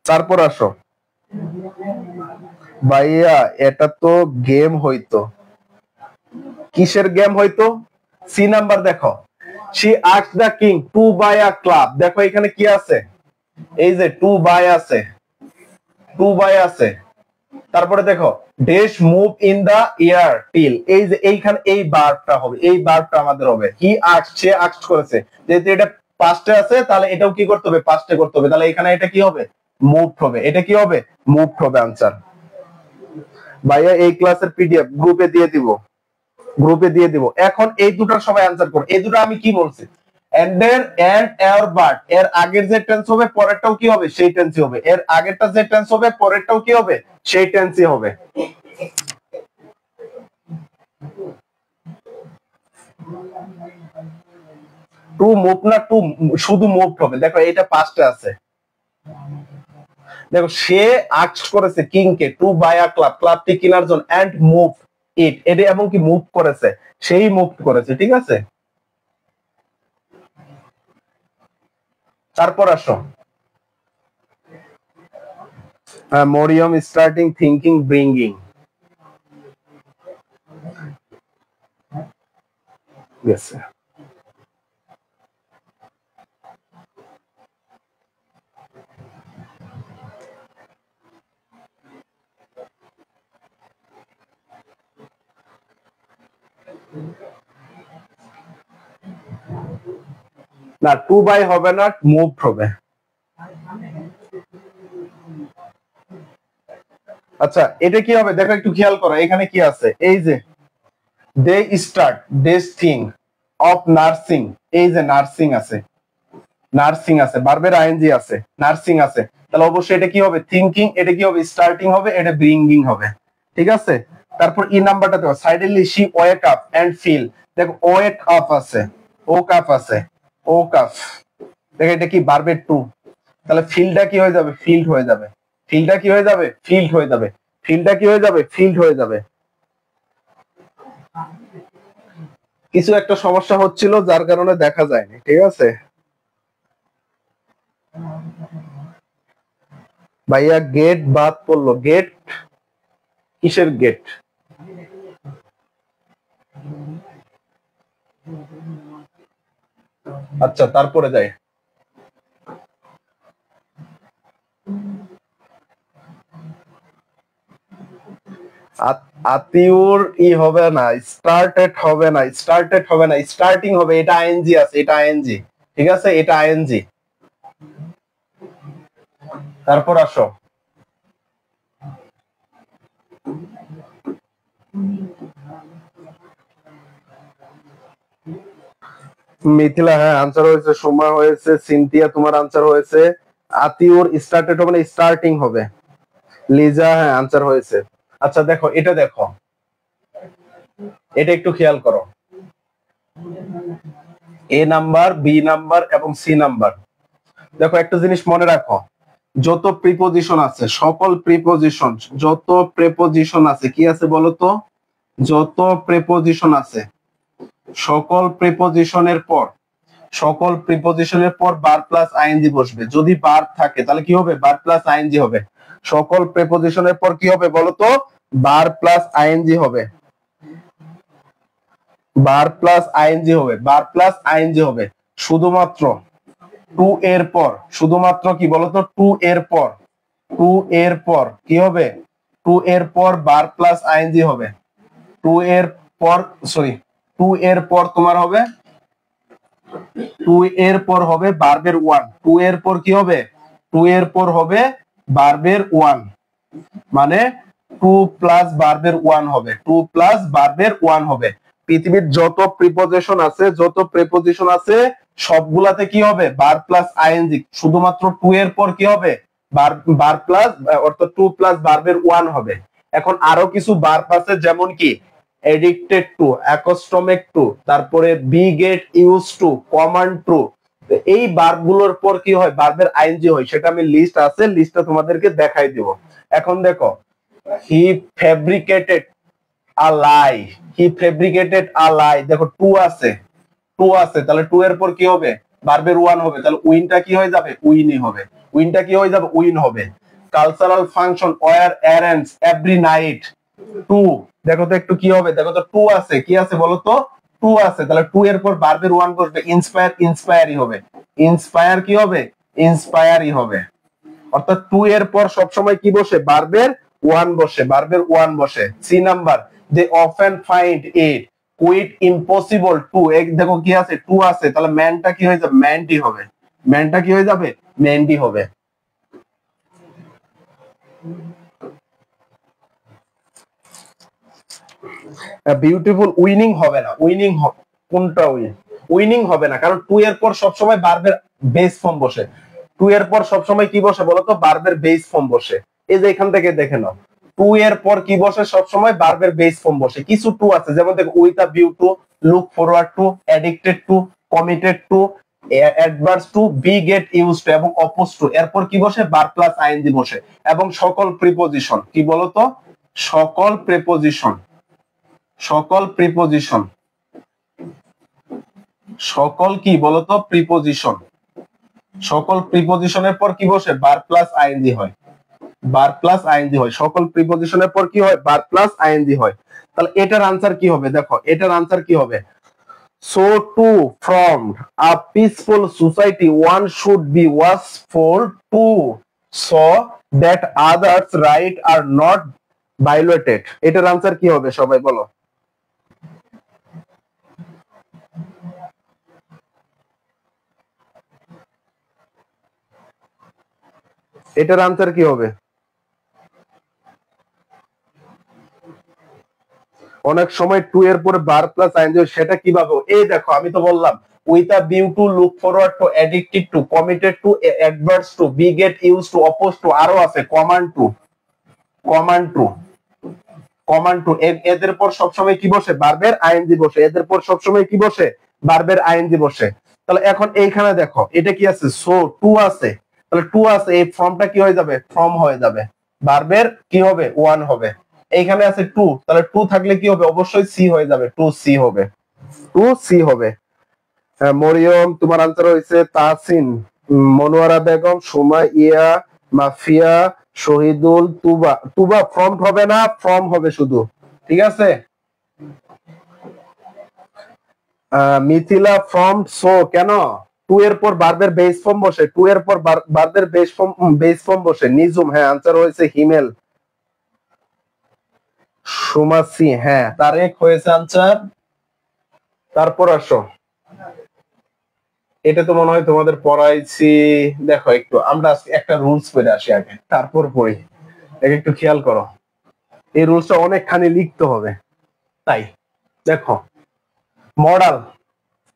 তারপর আসো ভাইয়া, এটা তো গেম হইতো, কিসের গেম হইতো, সি নাম্বার দেখো, she asked the king to buy a club, দেখো এখানে কি আছে, এই যে টু বাই আছে, টু বাই আছে। তারপরে দেখো dash move in the air till, এই যে এইখানে এই ভার্বটা হবে, এই ভার্বটা আমাদের হবে। হি আস্কড, সে আস্কড করেছে, যেহেতু এটা পাস্টে আছে তাহলে এটাও কি করতে হবে, পাস্টে করতে হবে। তাহলে এখানে এটা কি হবে, মুভড হবে, এটা কি হবে, মুভড হবে আনসার। ভাইয়া এই ক্লাসের পিডিএফ গ্রুপে দিয়ে দিব, গ্রুপে দিয়ে দিব। এখন এই দুটার সবাই আনসার করো, এই দুটো আমি কি বলছি, এন্ডের এন্ড এর বাট, এর আগের যে টেন্স হবে পরেরটাও কি হবে, সেই টেন্সই হবে। এর আগেরটা যে টেন্স হবে পরেরটাও কি হবে, সেই টেন্সই হবে। টু মুভ না, টু শুধু মুভড হবে। দেখো এটা পাস্টে আছে, দেখো সে আস্কড করেছে কিং কে টু বাই আ ক্লাব, ক্লাবটি কেনার জন্য, এন্ড মুভ ইট, এটা এবং কি মুভ করেছে, সেই মুভ করেছে, ঠিক আছে। তারপর আসো মরিয়ম স্টার্টিং থিংকিং ব্রিঙ্গিং, গেছে। না টু বাই হবে না, মুভ হবে। আচ্ছা এটা কি হবে, দেখো একটু খেয়াল করো, এখানে কি আছে, এই যে they start this thing of nursing, এই যে নার্সিং আছে, নার্সিং আছে, ভার্বের আইএনজি আছে, নার্সিং আছে, তাহলে অবশ্যই এটা কি হবে, থিংকিং, এটা কি হবে, স্টার্টিং হবে, এটা ব্রিঙ্গিং হবে, ঠিক আছে। তারপর ই নাম্বারটা দেখো, suddenly she wake up and feel, দেখো ওয়েক আপ আছে, ও কাপ আছে, ও কাপ, দেখো এটা কি ভার্বের টু, তাহলে ফিলটা কি হয়ে যাবে, ফিল্ড হয়ে যাবে, ফিলটা কি হয়ে যাবে, ফিল্ড হয়ে যাবে, ফিলটা কি হয়ে যাবে, ফিল্ড হয়ে যাবে। কিছু একটা সমস্যা হচ্ছিল যার কারণে দেখা যায়নি, ঠিক আছে ভাইয়া। গেট বাদ পড়লো, গেট কিসের গেট, আচ্ছা তারপরে যাই। আতিউর ই হবে না, স্টার্টেড হবে না, স্টার্টেড হবে না, স্টার্টিং হবে, এটা আইএনজি আছে, এটা আইএনজি, ঠিক আছে, এটা আইএনজি। তারপর আসো মিথিলা, হ্যাঁ আনসার হয়েছে, সোমা হয়েছে, সিনথিয়া তোমার আনসার হয়েছে। আতিউর স্টার্টেড হবে না, স্টার্টিং হবে। লিজা হ্যাঁ আনসার হয়েছে। আচ্ছা দেখো এটা দেখো, এটা একটু খেয়াল করো, এ নাম্বার, বি নাম্বার এবং সি নাম্বার। দেখো একটা জিনিস মনে রাখো, যত প্রিপোজিশন আছে, সকল প্রিপোজিশন, যত প্রিপোজিশন আছে, কি আছে বলতো, যত প্রিপোজিশন আছে, সকল প্রিপোজিশনের পর, সকল প্রিপোজিশনের পর বার প্লাস আইএনজি বসবে। যদি বার থাকে তাহলে কি হবে, বার প্লাস আইএনজি হবে। সকল প্রিপোজিশনের পর কি হবে বলতো, বার প্লাস আইএনজি হবে, বার প্লাস আইএনজি হবে, বার প্লাস আইএনজি হবে। শুধুমাত্র টু এর পর, শুধুমাত্র কি বলতো, টু এর পর, টু এর পর কি হবে, টু এর পর বার প্লাস আইএনজি হবে, টু এর পর সরি 2 এর পর তোমার হবে 2 এর পর হবে ভার্বের 1, 2 এর পর কি হবে 2 এর পর হবে ভার্বের 1, মানে 2 প্লাস ভার্বের 1 হবে, 2 প্লাস ভার্বের 1 হবে। পৃথিবীর যত প্রিপোজিশন আছে সবগুলাতে কি হবে ভার্ব প্লাস আইএনজি, শুধুমাত্র 2 এর পর কি হবে ভার্ব প্লাস অর্থাৎ 2 প্লাস ভার্বের 1 হবে। এখন আরো কিছু ভার্ব আছে যেমন কি এডিক্টেড টু, অ্যাকস্টমেক টু, তারপরে be get use to, command to, এই ভার্ব গুলোর পর কি হয় ভার্বের আইএনজি হয়, সেটা আমি লিস্ট আছে, লিস্টটা তোমাদেরকে দেখাই দিব। এখন দেখো হি ফেব্রিকেটেড আ লাই, হি ফেব্রিকেটেড আ লাই, দেখো 2 আছে, 2 আছে, তাহলে 2 এর পর কি হবে ভার্বের 1 হবে, তাহলে উইনটা কি হয়ে যাবে উইনই হবে, উইনটা কি হয়ে যাবে উইন হবে। Cultural function were arrange every night 2, দেখো তো একটু কি হবে, দেখো তো 2 আছে, কি আছে বলো তো 2 আছে, তাহলে 2 এর পর ভার্বের 1 বসবে, ইন্সপায়ার ইন্সপায়ারই হবে, ইন্সপায়ার কি হবে ইন্সপায়ারই হবে। অর্থাৎ 2 এর পর সবসময় কি বসে ভার্বের 1 বসে, ভার্বের 1 বসে। C number they often find it quite impossible to, দেখো কি আছে 2 আছে, তাহলে ম্যানটা কি হয়ে যাবে ম্যানটি হবে, ম্যানটা কি হয়ে যাবে ম্যানটি হবে। বিউটিফুল উইনিং হবে না, উইনিং কোনটা উইনিং হবে না, কারণ 2 এর পর সবসময় ভার্বের বেস ফর্ম বসে, 2 এর পর সবসময় কি বসে বলতো ভার্বের বেস ফর্ম বসে। এই যে এখান থেকে দেখে নাও 2 এর পর কি বসে সবসময় ভার্বের বেস ফর্ম বসে। কিছু 2 আছে যেমন দেখো with a view to, look forward to, addicted to, committed to, adverse to, be get used to এবং অপোজ টু, এরপর কি বসে ভার্ব প্লাস আইএনজি বসে। এবং সকল প্রিপোজিশন কি বলতো সকল প্রিপোজিশন, সকল প্রিপোজিশন, সকল কি বলতো প্রিপোজিশন, সকল প্রিপোজিশনের পর কি বসে ভার্ব প্লাস আইএনজি হয়, ভার্ব প্লাস আইএনজি হয়, সকল প্রিপোজিশনের পর কি হয় ভার্ব প্লাস আইএনজি হয়। তাহলে এটার আনসার কি হবে, দেখো এটার আনসার কি হবে, so to from a peaceful society one should be watchful to so that others right are not violated. এটার আনসার কি হবে সবাই বলো। এটার আনসার কি হবে, অনেক সময় 2 এর পরে ভার্ব প্লাস আইএনজি, সেটা কিভাবে এই দেখো আমি তো বললাম with a view to, look forward to, addicted to, committed to, adverse to, be get use to, oppose to, আরো আছে command to, command to, command to, এদের পর সবসময় কি বসে ভার্বের আইএনজি বসে, এদের পর সবসময় কি বসে ভার্বের আইএনজি বসে। তাহলে এখন এইখানে দেখো এটা কি আছে সো 2 আছে, তাহলে 2 আছে, এই ফর্মটা কি হয়ে যাবে ফর্ম হয়ে যাবে, ভার্বের কি হবে 1 হবে। এইখানে আছে 2, তাহলে 2 থাকলে কি হবে অবশ্যই সি হয়ে যাবে, 2 সি হবে, 2 সি হবে। মরিয়ম তোমার আনসার হয়েছে তাহসিন, মনোয়ারা বেগম, সুমাইয়া, মাফিয়া, শহীদুল, তুবা, তুবা ফর্ম হবে না, ফর্ম হবে শুধু, ঠিক আছে। মিথিলা ফর্ম সো কেন 2 এর পর ভার্বের বেস ফর্ম বসে, 2 এর পর ভার্বের বেস ফর্ম বসে। নিজুম হ্যাঁ আনসার হয়েছে হিমেল। সুমাসি হ্যাঁ তারেক হয়েছে আনসার। তারপর আসো, এটা তো মনে হয় তোমাদের পড়াইছি, দেখো একটু আমরা একটা রুলস পড়ে আসি আগে তারপর পড়ি, একটু খেয়াল করো, এই রুলসটা অনেকখানি লিখতে হবে। তাই দেখো modal,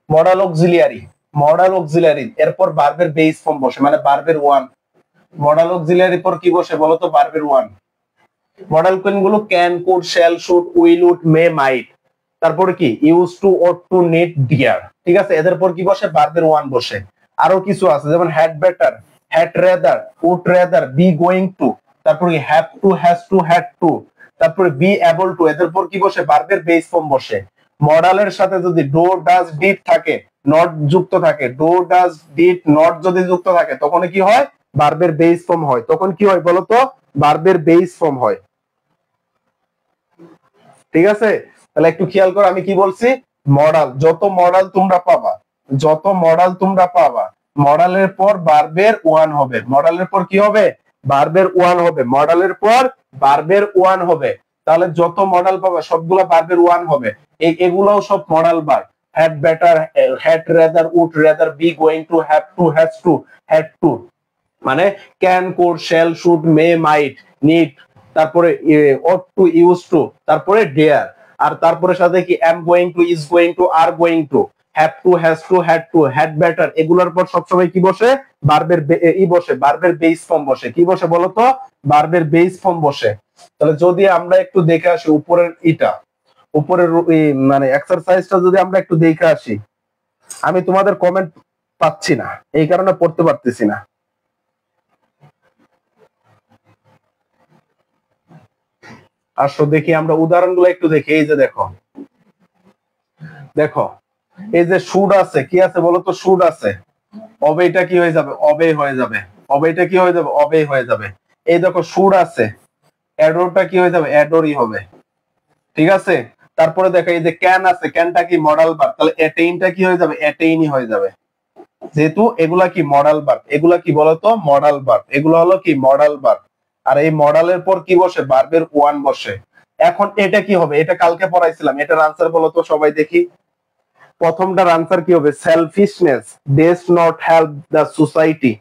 modal auxiliary, modal auxiliary এরপর ভার্বের বেস ফর্ম বসে মানে ভার্বের 1, মডাল অক্সিলিয়ারি পর কি বসে বলতো ভার্বের 1। মডাল কোনগুলো can, could, shall, should, will, would, may, might, তারপরে কি use to, ought to, need, dare, ঠিক আছে, এদের পর কি বসে ভার্বের 1 বসে। আরো কিছু আছে যেমন had better, had rather, would rather, be going to, তারপরে have to, has to, had to, তারপরে বি এবল টু, এদের পর কি বসে ভার্বের বেস ফর্ম বসে। মডালের সাথে যদি ডো, ডাজ, ডিড থাকে, নট যুক্ত থাকে, ডো, ডাজ, ডিড, নট যদি যুক্ত থাকে তখন কি হয় ভার্বের বেস ফর্ম হয়, তখন কি হয় বলতো ভার্বের বেস ফর্ম হয়, ঠিক আছে। তাহলে একটু খেয়াল করো আমি কি বলছি, মডাল, যত মডাল তোমরা পাবা, যত মডাল তোমরা পাবা মডালের পর ভার্বের 1 হবে, মডালের পর কি হবে ভার্বের 1 হবে, মডালের পর ভার্বের 1 হবে। তাহলে যত মডেল পাবে সবগুলা ভার্বের ওয়ান হবে। এগুলাও সব model verb. Had better, had rather, would rather, be, going to, have to, has to, had to, মানে can, could, shall, should, may, might, need, তারপরে অট টু, ইউজ টু, তারপরে ডেয়ার, আর তারপরে সাথে কি am going to, is going to, are going to, have to, has to, had to, had better, এগুলোর পর সবসময় কি বসে? ভার্বের বসে, ভার্বের বেস ফর্ম বসে। কি বসে বলতো? ভার্বের বেস ফর্ম বসে। তাহলে যদি আমরা একটু দেখে আসি উপরের উপরের মানে এক্সারসাইজটা যদি আমরা একটু দেখে আসি, আমি তোমাদের কমেন্ট পাচ্ছি না, এই কারণে পড়তে পারতেছি না। আসো দেখি আমরা উদাহরণগুলো একটু দেখি। এই যে দেখো, দেখো এই যে শুড আছে, কি আছে বলতো? শুড আছে, অবেটা কি হয়ে যাবে? অবে হয়ে যাবে। অবেটা কি হয়ে যাবে? অবে হয়ে যাবে। এই দেখো শুড আছে, অ্যাডোরটা কি হয়ে যাবে? অ্যাডোরই হবে। ঠিক আছে। তারপরে দেখো এই যে ক্যান আছে, ক্যানটা কি মডেল ভার্ব, তাহলে অ্যাটেইনটা কি হয়ে যাবে? অ্যাটেইনই হয়ে যাবে। যেহেতু এগুলা কি মডেল ভার্ব, এগুলা কি বলতো? Modal verb. এগুলো হলো কি মডেল ভার্ব। আর এই মডেলের পর কি বসে? ভার্বের ওয়ান বসে। এখন এটা কি হবে? এটা কালকে পড়াইছিলাম, এটার আনসার বলতো সবাই দেখি। প্রথমটার আনসার কি হবে? Selfishness days not help the society.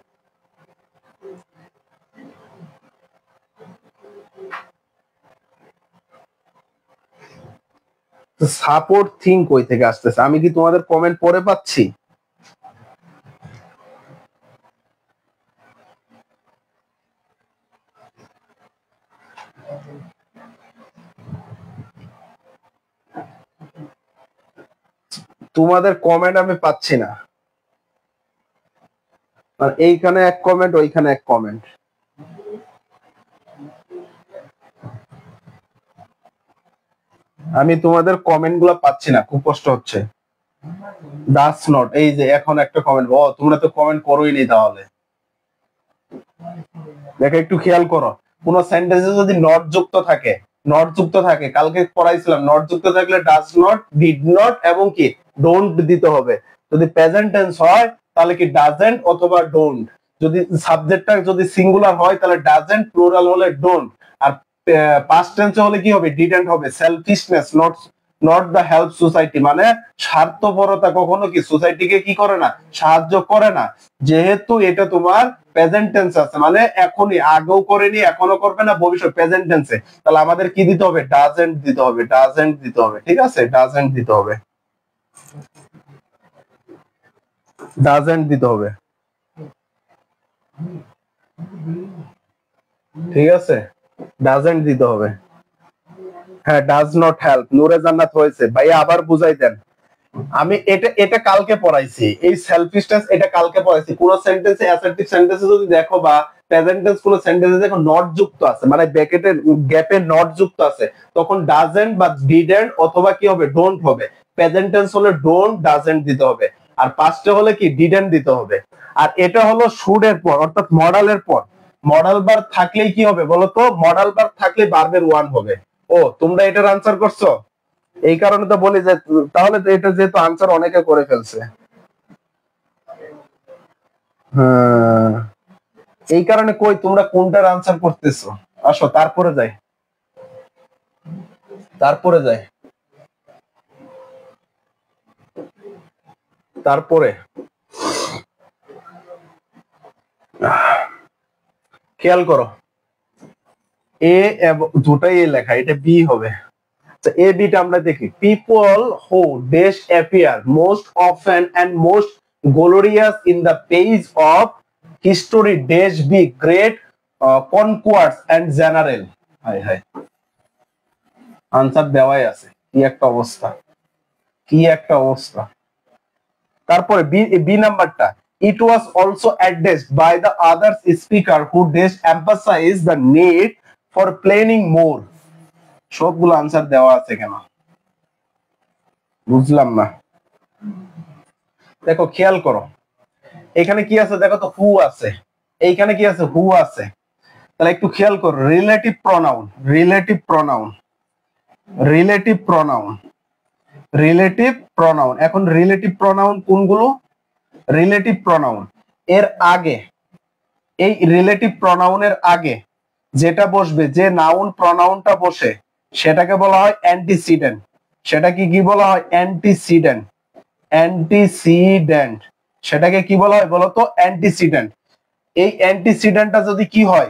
Support thing কই থেকে আসতেছে? আমি কি তোমাদের কমেন্ট পড়ে পাচ্ছি? তোমাদের কমেন্ট আমি পাচ্ছি না। আর এইখানে এক কমেন্ট, ওইখানে এক কমেন্ট। আমি তোমাদের কমেন্ট গুলা পাচ্ছি না, খুব কষ্ট হচ্ছে। ডাস নট, এই যে এখন একটা কমেন্ট। ও তোমরা তো কমেন্ট করোই নি তাহলে। দেখো একটু খেয়াল করো, কোন সেন্টেন্সে যদি নট যুক্ত থাকে, নট যুক্ত থাকে, কালকে পড়াইছিলাম, নট যুক্ত থাকলে ডাজ নট, ডিড নট এবং কি ডোন্ট দিতে হবে। যদি প্রেজেন্ট টেন্স হয় তাহলে কি ডাজেন্ট অথবা ডোন্ট। যদি সাবজেক্টটা যদি সিঙ্গুলার হয় তাহলে ডাজেন্ট, প্লুরাল হলে ডোন্ট। আর পাস্ট টেন্সে হলে কি হবে? ডিডেন্ট হবে। Selfishness not not the help society, মানে স্বার্থপরতা কখনো কি সোসাইটিকে কি করে না? সাহায্য করে না। যেহেতু এটা তোমার প্রেজেন্ট টেন্স আছে, মানে এখনই, আগেও করেনি, এখনো করবে না, ভবিষ্যৎ প্রেজেন্ট টেন্সে, তাহলে আমাদের কি দিতে হবে? ডাজেন্ট দিতে হবে। ডাজেন্ট দিতে হবে। ঠিক আছে, ডাজেন্ট দিতে হবে। ডাজেন্ট দিতে হবে। ঠিক আছে, ডাজেন্ট দিতে হবে। হ্যাঁ, ডাজ নট হেল্প। নূরে জান্নাত হয়েছে ভাইয়া, আবার বুঝাই দেন। আমি এটা এটা কালকে পড়াইছি, এই সেলফিশনেস এটা কালকে পড়াইছি। কোন সেন্টেন্সে, অ্যাসার্টিভ সেন্টেন্সে যদি দেখো বা প্রেজেন্ট টেন্স কোন সেন্টেন্সে দেখো নট যুক্ত আছে, মানে ব্র্যাকেটের গ্যাপে নট যুক্ত আছে, তখন ডাজেন্ট বা ডিডেন্ট অথবা কি হবে? ডোন্ট হবে। প্রেজেন্ট টেন্স হলে ডোন্ট, ডাজেন্ট দিতে হবে। আর পাস্টে হলে কি? ডিডেন্ট দিতে হবে। আর এটা হলো শুড এর পর, অর্থাৎ মডেলের পর। মডেল ভার্ব থাকলেই কি হবে বলতো? মডেল ভার্ব থাকলে ভার্বের ওয়ান হবে। ও তোমরা এটার আনসার করছো? এই কারণে তো বলি যে তাহলে তো এটা যেহেতু আনসার অনেকে করে ফেলছে। হ্যাঁ, এই কারণে কই তোমরা কোনটার আনসার করতেছো? আসো তারপরে যাই, তারপরে যাই, তারপরে খেয়াল করো, এ এবং দুটাই এ লেখা, এটা বি হবে। এ বিটা আমরা দেখি। People who dash appear most often and most glorious in the page of history dash be great conquerors and general. হাই হাই, আনসার দেওয়াই আছে। কি একটা অবস্থা, কি একটা অবস্থা। তারপরে বি, বি নাম্বারটা, it was also addressed by the other speaker who dash emphasize the need for planning more. সবগুলো আনসার দেওয়া আছে কেন বুঝলাম না। দেখো খেয়াল করো, এখানে কি আছে দেখো তো? হু আছে, এইখানে কি আছে? হু আছে। তাহলে একটু খেয়াল করো, relative pronoun, relative pronoun, relative pronoun, relative pronoun. এখন রিলেটিভ প্রনাউন কোনগুলো? রিলেটিভ প্রনাউন এর আগে, এই রিলেটিভ প্রনাউনের আগে যেটা বসবে, যে নাউন প্রনাউনটা বসে, সেটাকে বলা হয় অ্যান্টিসিডেন্ট। সেটাকে কি বলা হয়? অ্যান্টিসিডেন্ট। অ্যান্টিসিডেন্ট সেটাকে কি বলা হয় বলতো? অ্যান্টিসিডেন্ট। এই অ্যান্টিসিডেন্টটা যদি কি হয়?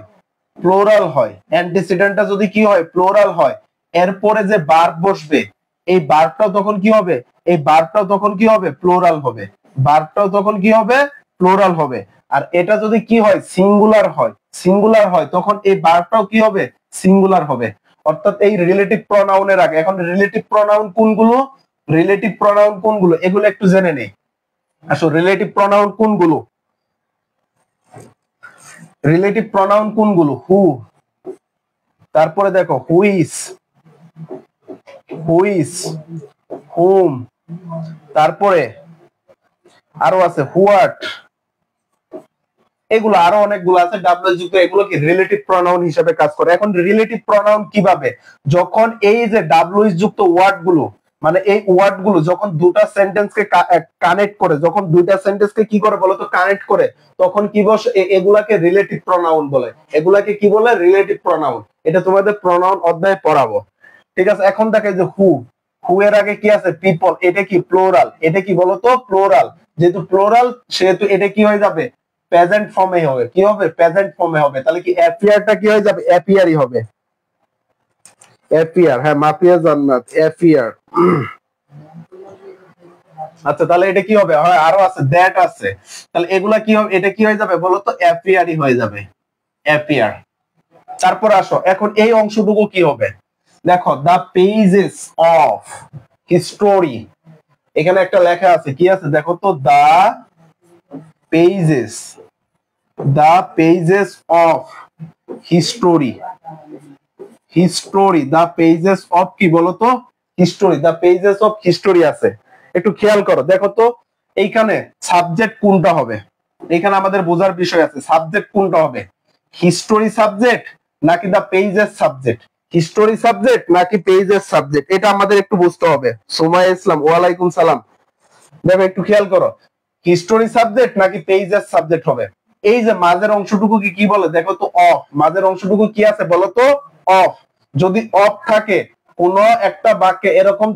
প্লুরাল হয়। অ্যান্টিসিডেন্টটা যদি কি হয়? প্লুরাল হয়, এরপরে যে ভার্ব বসবে এই ভার্বটাও তখন কি হবে? এই ভার্বটাও তখন কি হবে? প্লুরাল হবে। ভার্বটাও তখন কি হবে? প্লুরাল হবে। আর এটা যদি কি হয়? সিঙ্গুলার হয়। সিঙ্গুলার হয় তখন এই ভার্বটাও কি হবে? সিঙ্গুলার হবে। অর্থাৎ এই রিলেটিভ প্রোনাউনের আগে, এখন রিলেটিভ প্রোনাউন কোনগুলো? রিলেটিভ প্রোনাউন কোনগুলো এগুলো একটু জেনে নেই। আসো, রিলেটিভ প্রোনাউন কোনগুলো? রিলেটিভ প্রোনাউন কোনগুলো? হু, তারপরে দেখো হুইস, হুইস, হুম, তারপরে আরো আছে হোয়াট, এগুলো আরো অনেকগুলো আছে ডাব্লিউ যুক্ত, এগুলো কি রিলেটিভ প্রোনাউন হিসেবে কাজ করে। এখন রিলেটিভ প্রোনাউন কিভাবে? যখন এই যে ডাব্লিউ যুক্ত ওয়ার্ড গুলো, মানে এই ওয়ার্ড গুলো যখন দুটা সেন্টেন্সকে কানেক্ট করে, যখন দুইটা সেন্টেন্সকে কি করে বলতো? কানেক্ট করে, তখন কি বসে? এগুলাকে রিলেটিভ প্রোনাউন বলে। এগুলাকে কি বলে? Relative pronoun. এটা তোমাদের প্রোনাউন অধ্যায়ে পড়াবো। ঠিক আছে, এখন দেখে যে হু, হু এর আগে কি আছে? পিপল, এটা কি প্লুরাল? এটা কি বলতো? প্লুরাল। যেহেতু প্লুরাল সেহেতু এটা কি হয়ে যাবে? প্রেজেন্ট ফর্মে হবে। কি হবে? প্রেজেন্ট ফর্মে হবে। তাহলে কি অ্যাপিয়ারটা কি হয়ে যাবে? অ্যাপিয়ারই হবে। অ্যাপিয়ার, হ্যাঁ, মাফিয়া জান্নাত, অ্যাপিয়ার। আচ্ছা, তাহলে এটা কি হবে? হয় আরো আছে, দ্যাট আছে। তাহলে এগুলা কি হবে? এটা কি হয়ে যাবে বলতো? অ্যাপিয়ারই হয়ে যাবে। অ্যাপিয়ার। তারপর আসো, এখন এই অংশটুকু কি হবে? দেখো, দা পেজেস অফ হিস্টোরি, এখানে একটা লেখা আছে, কি আছে দেখো তো? The pages, the pages of history, history, the pages of কি বলতো? History, the pages of history আছে। একটু খেয়াল করো, দেখো তো এইখানে সাবজেক্ট কোনটা হবে? এখানে আমাদের বোঝার বিষয় আছে, সাবজেক্ট কোনটা হবে? হিস্টোরি সাবজেক্ট নাকি দা পেজেস সাবজেক্ট? হিস্টোরি সাবজেক্ট নাকি পেজেস সাবজেক্ট, এটা আমাদের একটু বুঝতে হবে। সুমাইয়া ইসলাম, ওয়ালাইকুম সালাম। দেখো একটু খেয়াল করো, হিস্টোরি সাবজেক্ট নাকি পেজেস সাবজেক্ট হবে? এই যে মাঝের অংশটুকু কি বলে দেখো তো? অফ। মাঝের অংশটুকু কি আছে বলো তো? অফ। যদি অফ থাকে কোন একটা বাক্যে, এরকম